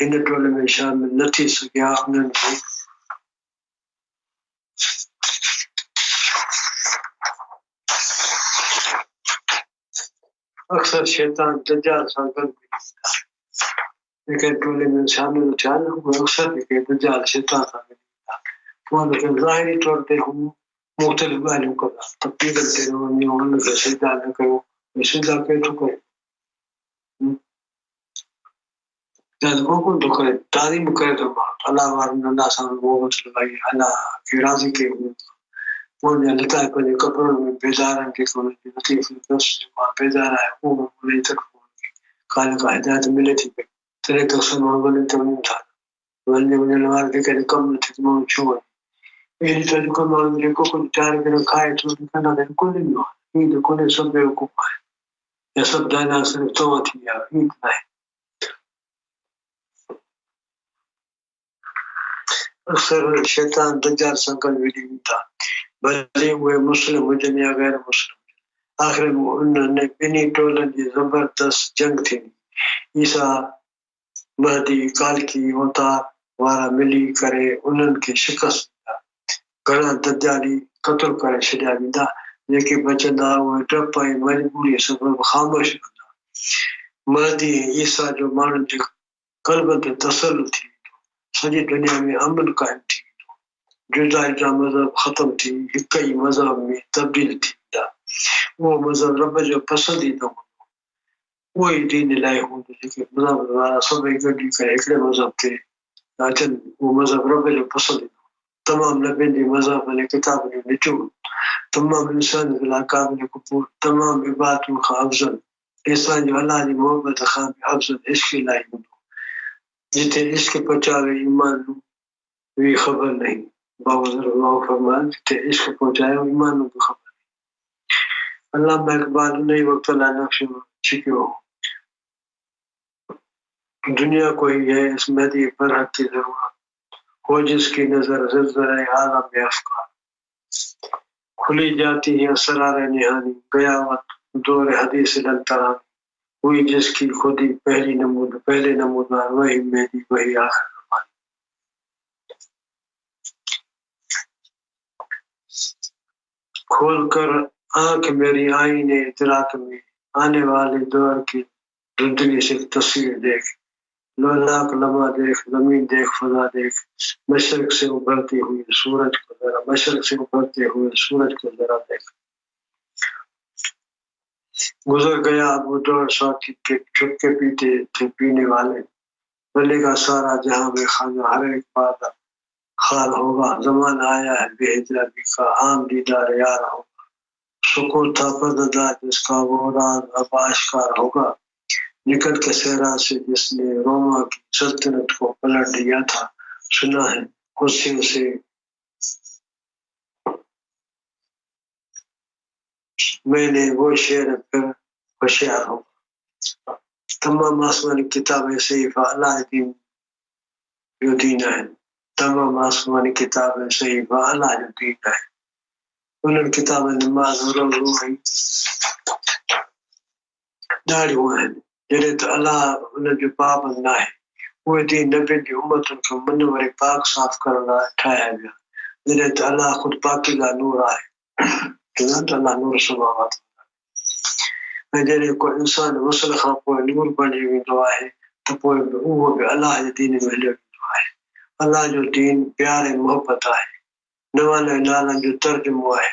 هن ٽولي ۾ شامل نه ٿي سگهيا انهن کي اڪثر شيطان دجال سان گڏ لیکن ٽولي ۾ شامل ٿيا نه اڪثر دجال شيطان سان گڏ وہ ظاہری طور پہ ہم مختلف ڳالهيون ڪندا تبديل ٿي وڃي ان کي سجدا نه ڪيو سجدا ڪيو ٿو ڪري کو کرے تعظیم کرے تو اللہ وارن اللہ سان محبت لگائی اللہ کی راضی کے وہ لتا ہے پنے کپڑوں میں بیزار کے کو لطیف نفس جو بیزار ہے وہ ملے تک کال کا ہدایت ملے تھی تیرے تو سمجھ بنے تو نہیں تھا ونجے لوار کے کہ کم تھے مو چھو یہ تو کو مان جو کو چار کے کھائے تو کنا دے کو نہیں یہ کو نے سب کو ہے یہ سب دانا صرف تو تھی یا ایک ہے اکثر شیطان دجال سنکل ویڈی تھا بھلے ہوئے مسلم ہوجن یا غیر مسلم آخر میں انہوں نے بنی ٹولن کی زبردست جنگ تھی عیسیٰ مہدی کالکی ہوتا وارا ملی کرے انہوں کی شکست گھنا دجالی قتل کرے چھڈیا ویندا جيڪي بچندا اهي ٽپ ۽ مجبوري سبب خاموش هوندا مهدي عيسى جو ماڻهن جي قلب تي تسلط ٿي سڄي دنيا ۾ امن قائم ٿي جدائي جا مذهب ختم ٿي هڪ ئي مذهب ۾ تبديل ٿيندا وہ مذهب رب جو پسنديدو وہی دين لاءِ هوندو جيڪي مذهب وارا سڀئي گڏجي ڪري هڪڙي مذهب تي اچن وہ مذهب رب جو پسنديدو تمام نبيين جي مذهب ۽ کتاب جو نچوڙ تمام انسان جي قابل قبول تمام عبادت کان افضل انسان جو اللہ جي محبت کان افضل عشق لاءِ هوندو جتي عشق پہنچاوي ایمان بھی خبر نہیں بابا اللہ فرمان جتي عشق پہنچاوي ایمان بھی خبر نہیں علامہ اقبال نے وقت لا نقش چھکیو دنیا کوئی ہے اس مہدی پر حق کی ضرورت ہو جس کی نظر زلزلہ عالم میں افکار کھلی جاتی ہے اسرار نہانی قیامت دور حدیث للترانی ہوئی جس کی خودی پہلے نمودار وہی مہدی وہی آخر زمانی کھول کر آنکھ میری آئینے ادراک میں آنے والے دور کی دھندلی سے تصویر دیکھ لولاک لمحہ دیکھ زمین دیکھ فضا دیکھ مشرق سے ابھرتے ہوئے سورج کو ذرا مشرق سے ابھرتے ہوئے سورج کو ذرا دیکھ گزر گیا اب وہ دور ساتھی کے چھپ کے پیتے تھے پینے والے بلے کا سارا جہاں میں خانہ ہر ایک بات خال ہوگا زمانہ آیا ہے بے حجابی کا عام دیدار یار ہوگا سکون تھا پردہ جس کا وہ راز اب آشکار ہوگا نکل کے صحرا سے جس نے روما کی سلطنت کو پلٹ دیا تھا سنا ہے کرسیوں سے میں نے وہ شعر پھر ہوشیار ہوگا تمام آسمانی کتابیں صحیفہ اللہ دین جو دین ہے تمام آسمانی کتابیں صحیفہ اللہ جو دین ہے انہوں کتابیں نماز روح ہے داڑھی ہوئے ہیں جڏهن ته الله ان جو پابند ناهي اهي دين نبي جي امتن کي من وري پاڪ صاف ڪرڻ لاءِ ٺاهيا ويا جڏهن ته الله خود پاڪيزه نور آهي. الله نور سماوات ۽ جڏهن کو انسان وصل کان پوءِ نور بڻجي ويندو آهي ته پوءِ اهو به الله جي دين ۾ هليو ويندو آهي. الله جو دين پیار ۽ محبت آهي. نوان نالن جو ترجمو آهي.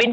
2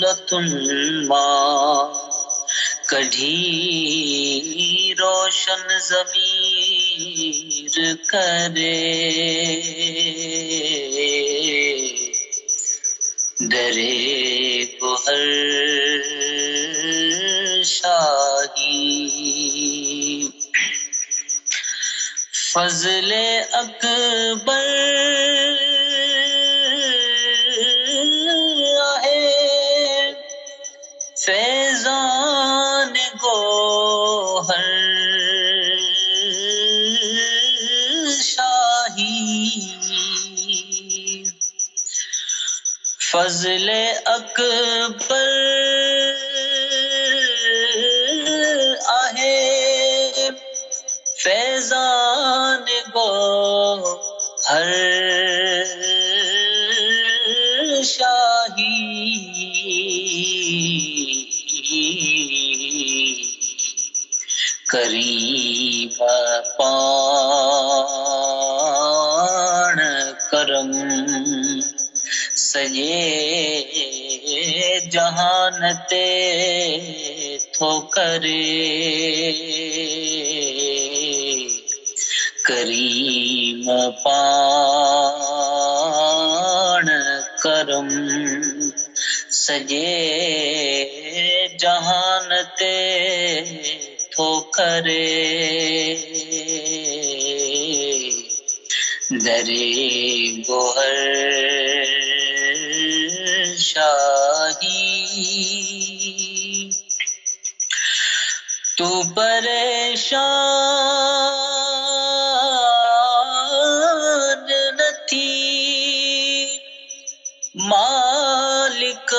دولتن ماں کڑھی روشن ضمیر کرے درے گوہر شاہی فضل اکبر ہے فیضان گوہر شاہی فضل اکبر ہے فیضان گوہر شاہی کریم پان کرم سجے جہان تے تھو کرے کریم پان کرم سجے جہان تے تھو کرے درے گوہر شاہی تو پریشان نہ تھی مالک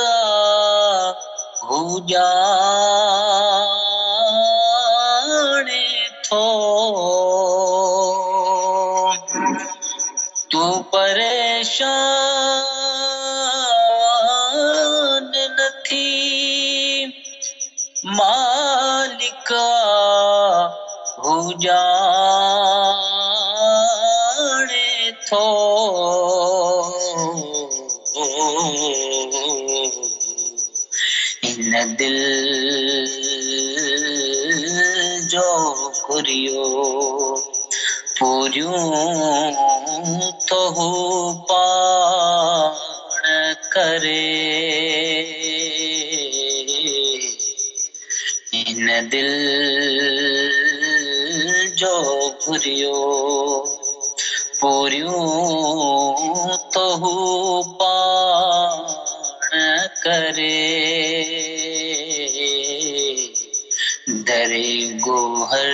ہو جانے تھو تو پریشان نہ تھی مالک ہو جانے تھو ان دل جو کریو پوریوں تو پان کرے ان دل جو گھریو پوریوں تو پان کرے درے گوہر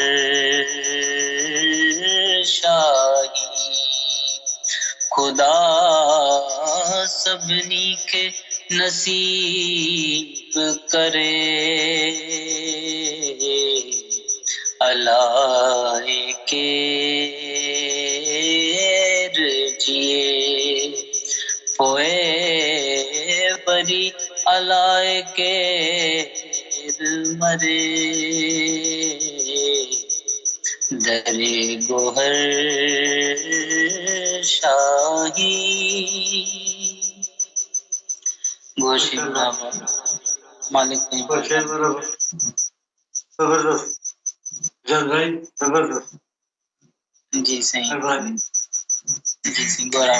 شاہی خدا سبنی کے نصیب کرے اللہ کے رجیے پوئے بری اللہ کے مرے درے گوہر شاہی گوشی مالک زبردست جان بھائی زبردست جی صحیح جی صحیح گورا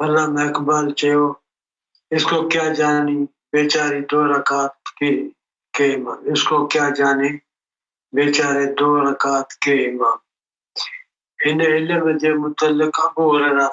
علامہ اقبال چیو اس کو کیا جانی بیچاری دو رکعت کے امام اس کو کیا جانے بیچارے دو رکعت کے امام ان علم جے متعلق ابو ہریرہ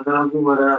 حضرت ابو ہریرہ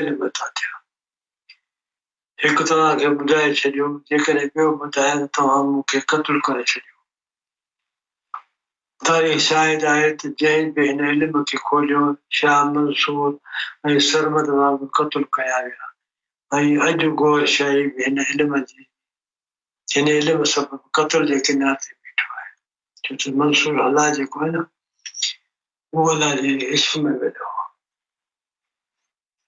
علم تا ٿيا هڪ توهان کي ٻڌائي ڇڏيو جيڪڏهن ٻيو ٻڌايه توهان مون کي قتل ڪري ڇڏيو تاریخ شاہد آئے تو جہیز بہن علم کی کھولیو شاہ منصور ای سرمد واب قتل کیا گیا ای اج گور شاہی بہن علم جی جن علم سبب قتل جے کنار تے بیٹھو ہے چونکہ منصور اللہ جے کو ہے نا وہ اللہ جی عشق میں بیٹھو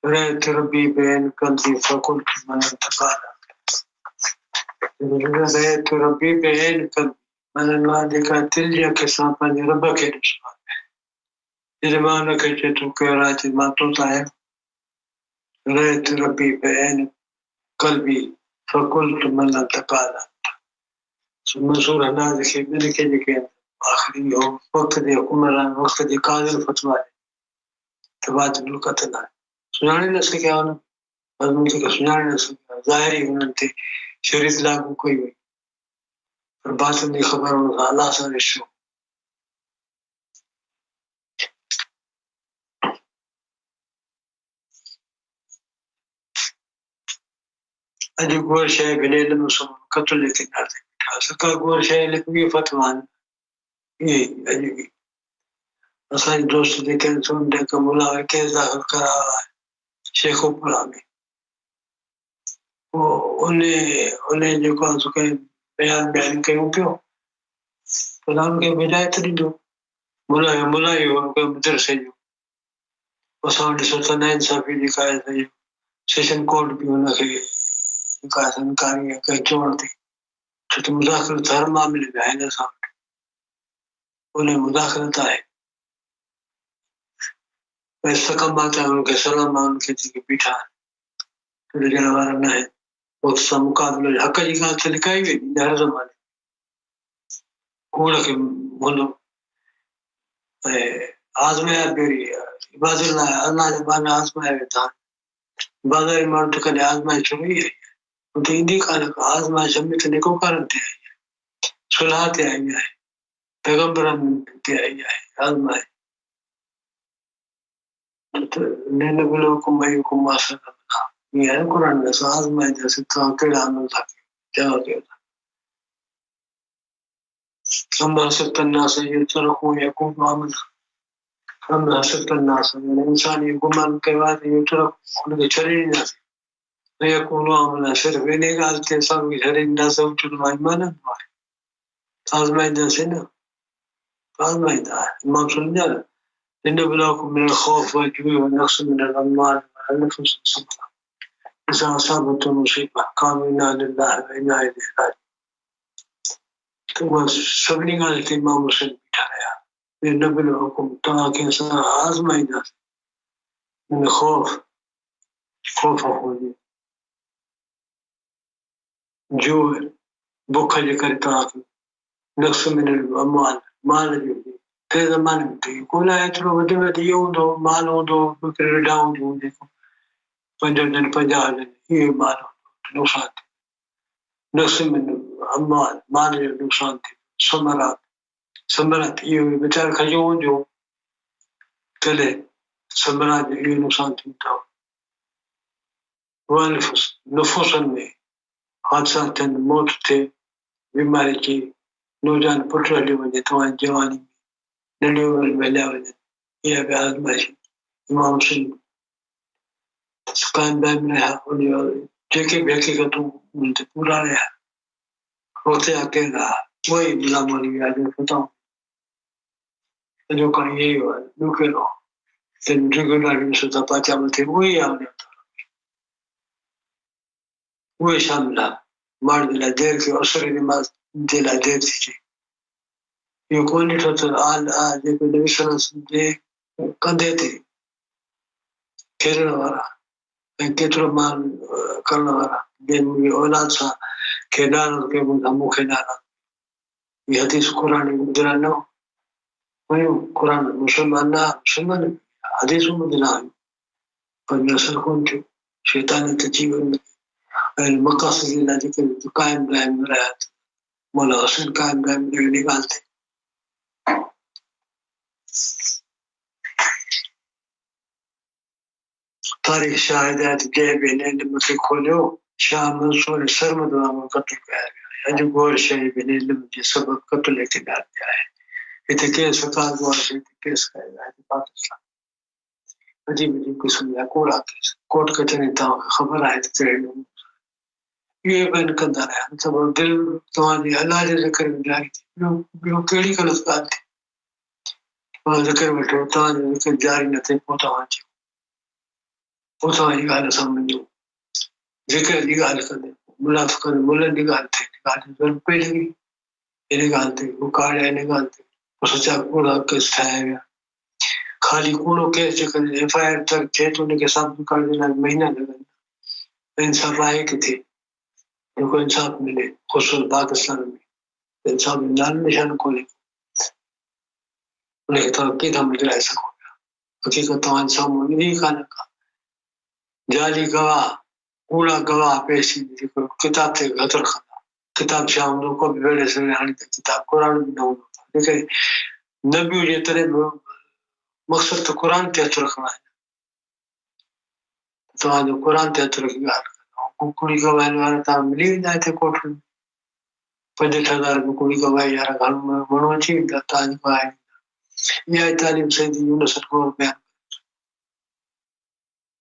رہت ربی بین کلدی فقل کی من انتقالا رہت ربی بین کلدی من اللہ دیکھا تل جا کے سانپا جی ربا کے نسوان جرمانہ کے تو کہہ رہا تھی ماتوں ہے رہت ربی بین قلبی فقلت من انتقالا منصور اللہ دیکھے میں نے کہا کہ آخری ہو وقت دے عمران وقت دے قاضل فتوہ ہے تبادل القتل ہے سنانے نہ سکیا ہونا مضمون سے سنانے نہ سکیا ظاہری ہونا تے شریعت لاگو کوئی ہوئی پر باطن دی خبر ہونا اللہ سے رشو اجو گور شاہ بنے علم سب قتل لیکن آتے سکا گور شاہ لیکن یہ فتوان یہ اجو کی اسان دوست دیکھیں سن دیکھا ملا کے ظاہر کرا شیخ اوپرا میں انہیں جو کہا سکے بیان کہوں پیو فلان کے بجائے تری دو ملا ہی ہو کہ مدرسے جو اسان ڈسوٹنا انصافی لکھایا تھا سیشن کورٹ بھی ہونا کہ لکھایا تھا انکاری ہے کہ چوڑ تھی چھوٹی مذاکرت ہر معاملے میں ہے نا سامنے انہیں مذاکرت آئے ایسا کم بات ہے ان کے سلام ان کے تھی کہ بیٹھا تو لیکن ہمارا نہ ہے وقت سا مقابلہ حق جی کا سے لکھائی گئی ہر زمانے کوڑا کے بولو آزمایا بیری عباد اللہ نے بانا آزمایا تھا بازار ایمان تو کنے آزمائی چھوڑی ہے تو ہندی کا آزمائی شمی کنے کو کارنتے آئی ہے صلحات آئی ہے پیغمبران تے آئی ہے آزمائی نینے بلو حکم ایوکم واسر اللہ یہ ہے قرآن میں سو آزمائی جیسے تو کیڑا عمل تھا جواب دیا تھا اما حسبت الناس یترکون یکون عملا اما حسبت الناس یعنی انسان یہ گمان کے بعد یترک ان کے چھڑی نہ یکون عملا صرف انہیں گالتے سب کی چھڑی نہ سب چلو ایمان ہے آزمائی جیسے نا آزمائی دا امام سنجا إن بلاكم من الخوف والجوع ونقص من الأموال والأنفس والثمرات إذا أصابتهم مصيبة قالوا إنا لله وإنا إليه راجعون تو سبنی غلط امام حسین بٹھایا إن بلاكم تاکہ آزمائی نہ من خوف ہو جائے جوع بھوکا جے کر تاکہ نقص من الأموال مال جو تے زمانے میں تھی کولا ایترو ودے ودے یہ ہوں دو مال ہوں دو بکر ڈاؤن ہوں دیکھو 50 دن 50 دن یہ مال ہوں دو نقصان تھی نقص من اموال مال جو نقصان تھی ثمرات یہ بیچار کھجوں جو تلے ثمرات یہ نقصان تھی تھا والنفس نفوسن میں حادثات تھے موت تھے بیماری کی نوجوان پٹر لی وجہ تو جوانی ننی عمر میں لے وجہ یہ بھی آزمائشی امام حسین قائم دائم رہا جیکے بھی حقیقتوں ملتے پورا رہا ہوتے آکے رہا وہی بلا مولی آدمی بتاؤں جو کہیں یہی ہوا جو کہ لو تین ریگولر میں سوتا پاچا ملتے وہی آنے ہوتا وہی شاملہ مار دلا دیر کی عصر نماز دلا دیر تھی یہ کوئی نہیں تھا آل آجے کو نبی صلی اللہ علیہ وسلم دے کندے تھے کھیرنا وارا کترو مان کرنا وارا دین مجھے اولاد سا کھیدانا کے مدھمو کھیدانا یہ حدیث قرآن مدرہ نو وہی قرآن مسلمان حدیث مدرہ پر نصر کون چھو شیطان تجیب المقاصد اللہ ذکر تو قائم دائم رہا تھا مولا حسین قائم دائم نکالتے تاریخ شاہدات جے بہنے لمکے کھولیو شاہ منصور سرمد وامن قتل کیا گیا ہے جو گور شاہی بہنے لمکے سبب قتل اعتدار دیا ہے اتنے کیس فقال ہوا کیس کرے گا پاکستان عجیب عجیب قسم کا کوڑا کیس کوٹ کچہری خبر آئے تو یہ بین کندا رہا سب دل تمہاری اللہ جو ذکر میں جاری تھی جو کیڑی غلط بات تھی وہ ذکر بیٹھو تمہارے ذکر جاری نہ تھے پوتا وہاں پوتا وہی گال سمجھو ذکر دی گال کرنے منافقن ملن دی گال تھے گال ضرور پہ لگی یہ گال تھے وہ کاڑے یہ گال تھے وہ سچا کوڑا کیس ٹھایا گیا خالی کوڑو کیس چکر ایف آئی آر تک تھے تو انہیں کے ساتھ کر دینا مہینہ لگا انصاف آئے کہ تھے جو کو انصاف ملے خصوص پاکستان میں انصاف نال نشان کو لے انہیں کہتا کہ ہم مجھے ایسا ہو گیا حقیقت تو انصاف نہیں کھانا کا جعلی گواہ کوڑا گواہ پیشی کتاب تھے غدر خانہ کتاب شاہ ہم لوگ کو بھی بیڑے سے رہانی تھی کتاب قرآن بھی نہ ہوتا لیکن نبیوں یہ طرح مقصد تو قرآن تحت رکھنا ہے تو آج قرآن تحت رکھی گا کڑی گواہ والا تھا ملی جائے تھے کوٹ میں 65,000 میں کڑی گواہ یار گھر میں بڑھو چاہیے تاج گواہ یہ تعلیم سے یونس کو بیان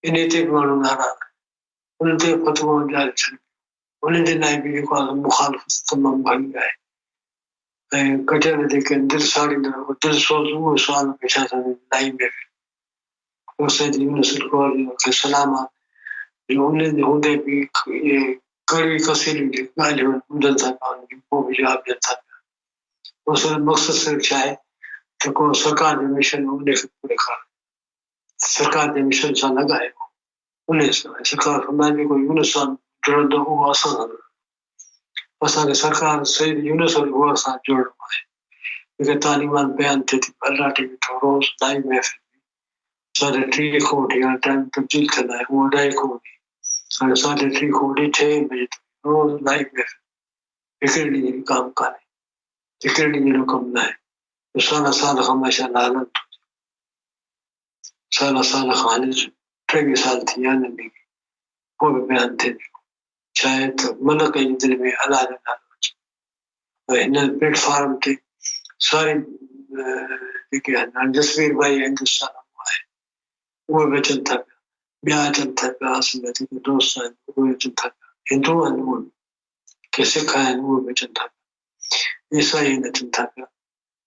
انہیں تے مانو ناراض انہیں تے فتوا جاری چھ انہیں دے نائب کو مخالفت تمام بھائی گئے کٹر دے کے دل ساڑی نہ دل سوچو سوال پیچھا تھا نائب میں اسے یونس کو کے سلامات جو انہیں ہوندے بھی یہ کڑوی کسیلی گالی جنتا کان وہ بھی جواب دیتا اس مقصد صرف چاہے کہ کو سرکار نے مشن انہیں پورے کر سرکار نے مشن سے لگائے انہیں سرکار فرمائے کو یونس جوڑ دو وہ آسان ہے آسان سرکار سید یونس اور وہ آسان جوڑ ہے لیکن تعلیمات بیان تھے تھی اللہ ٹی وی تو روز لائی محفل ساڑھے 3 کوٹی ٹائم تبدیل کرنا ہے وہ 2.5 کوٹی ساڑھے 3 کوٹی 6 بجے روز لائی محفل فکرنی جی کام کانے فکرنی جی کم نہ ہے سالہ سال ہمیشہ لعنت سالہ سال خانے 23 سال تھی یا نبی وہ بھی بیان تھے شاید منع کئی دل میں اللہ نے نال پلیٹ فارم تھے سارے جسویر بھائی ہندوستان ہوا ہے وہ بچن تھا بیا چل تھا آسم تھے دوست وہ بچن تھا ہندو وہ کہ سکھ ہیں وہ بچن تھا عیسائی نچن تھا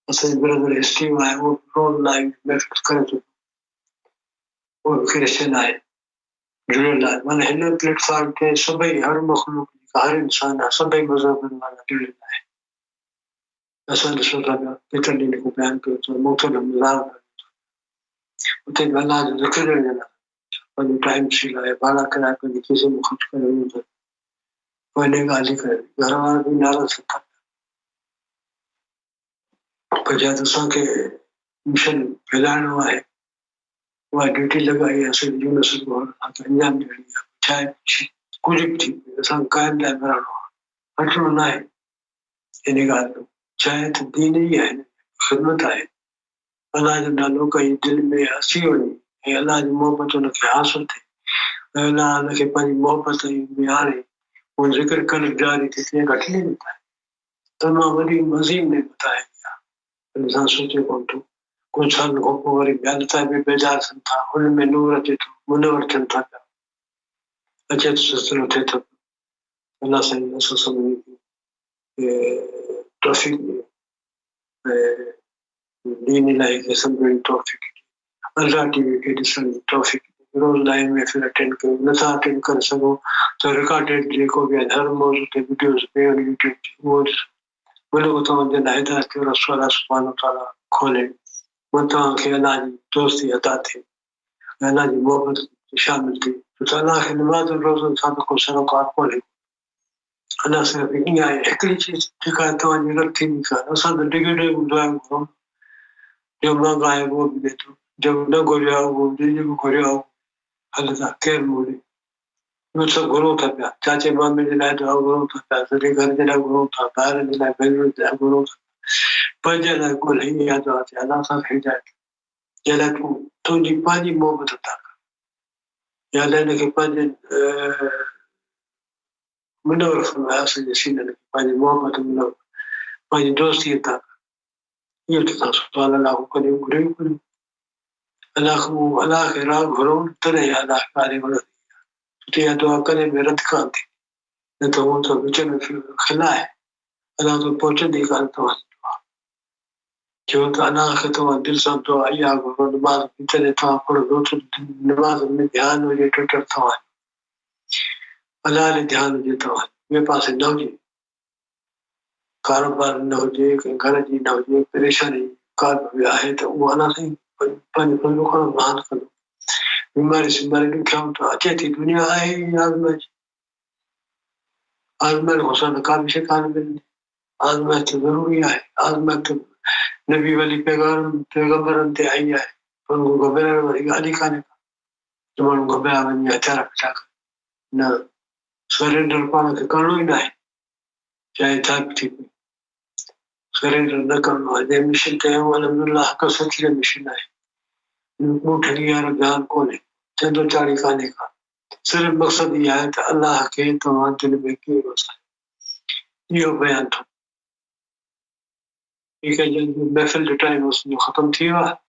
اصل برادر اسٹیم آئے وہ روز لائیو محفل کرے تو وہ کرسچن آئے جڑے لائے من ہن پلیٹ فارم کے سبھی ہر مخلوق ہر انسان سبھی مذہب والا جڑے لائے اصل سوچا کتنے دن کو بیان کرے تو مختلف مزار اتنے اللہ جو ذکر لینا پہلے ٹائم سے لائے بالا کرا کر کسی میں خرچ کرے پہلے گالی کرے گھر والا بھی ناراض تھا پجا دوسرا کے مشن پھیلانا ہوا ہے وہ ڈیوٹی لگائی ہے سر یونس کو انجام دے دیا چاہے کچھ بھی تھی انسان قائم جائے بنانا ہٹنا نہ ہے یہ نگاہ چاہے تو دین ہی ہے خدمت آئے اللہ جو ڈالو کا یہ دل میں ہنسی ہونی اللہ جو محبت ان کے حاصل تھے اللہ کے پانی محبت میں آ رہے وہ ذکر کر جاری تھے اتنے گھٹ نہیں بتائے تمام ولی مزید نے بتایا گیا انسان سوچے کون تو کچھ سال کو وری بیانتا بھی بیدار سن تھا ان میں نور اچے تو منور تھن تھا اچھے تو سلسلہ تھے تھا اللہ سے نسو سمجھے کی توفیق دین الہی کے سمجھنے توفیق اللہ ٹی وی کے دسن توفیق روز لائن میں پھر اٹینڈ کرو نہ اٹینڈ کر سکو تو ریکارڈڈ جے کو بھی ہر موضوع تے ویڈیوز پہ اور یوٹیوب وہ بولو تو جن ہدایت کے رسول اللہ سبحانہ تعالی کھولے متا کہ اللہ کی دوستی عطا تھی اللہ کی محبت شامل تھی تو اللہ کے نماز روز انسان کو سروکار کھولے اللہ سے یہ ہے ایک چیز ٹھیکا تو نہیں رکھی نہیں کر اساں ڈگے دعا کرو جو مانگا ہے وہ بھی دے تو جب نہ گوریا وہ دے جو گوریا اللہ خیر مولے وہ سب گرو تھا پیا چاچے مامے دے لائے دعا گرو تھا پیا سارے گھر دے لائے گرو تھا باہر دے لائے بھائی دے گرو تھا پنجے لائے کو نہیں یاد آتے اللہ صاحب ہدایت جلا تو جی پانی محبت تھا یا لینے کے پنجے منور فرمایا سے سینے پانی محبت منور پانی دوستی تھا یہ تو سوال اللہ کو کرے گرے کرے اللہ کے راہ گھروں ترے اللہ کارے ورد تو یہ دعا کرے میں رد کان تھی نہ تو وہ تو بچے میں خلا ہے اللہ تو پہنچے نہیں کرتا ہوں جو تو اللہ کے تو دل سے تو آیا گھروں نماز بچے تو پڑھ دو تو نماز میں دھیان ہو جائے ٹوٹتا ہے اللہ نے دھیان دیتا ہے میرے پاس نہ ہو جائے کاروبار نہ ہو جائے گھر جی نہ ہو جائے پریشانی کار بھی آئے تو وہ اللہ سے پانچ پنجوں کا مان کرو بیماری سے بیماری کیا تو اچھی تھی دنیا آئے آزمائش ہو سکتا کافی سے کام ملنے آزمائش تو ضروری ہے آزمائش تو نبی والی پیغمبر انتے آئی ہے ان کو گھبرا والی گالی کھانے کا تمہاروں گھبرا بنی اچارا پچا کر نہ سرینڈر پانا تو کرنا ہی نہ ہے چاہے تھا ٹھیک سرینڈر نہ کرنا ہے مشن کہے وہ الحمدللہ کا سچی مشن ہے اٹھنی یار جان کون ہے چندو چاڑی کھانے کا صرف مقصد یہ ہے کہ اللہ کے تمام دل میں کیوں روزہ یہ بیان تھا ٹھیک ہے جب محفل جو ٹائم اس میں ختم تھی ہوا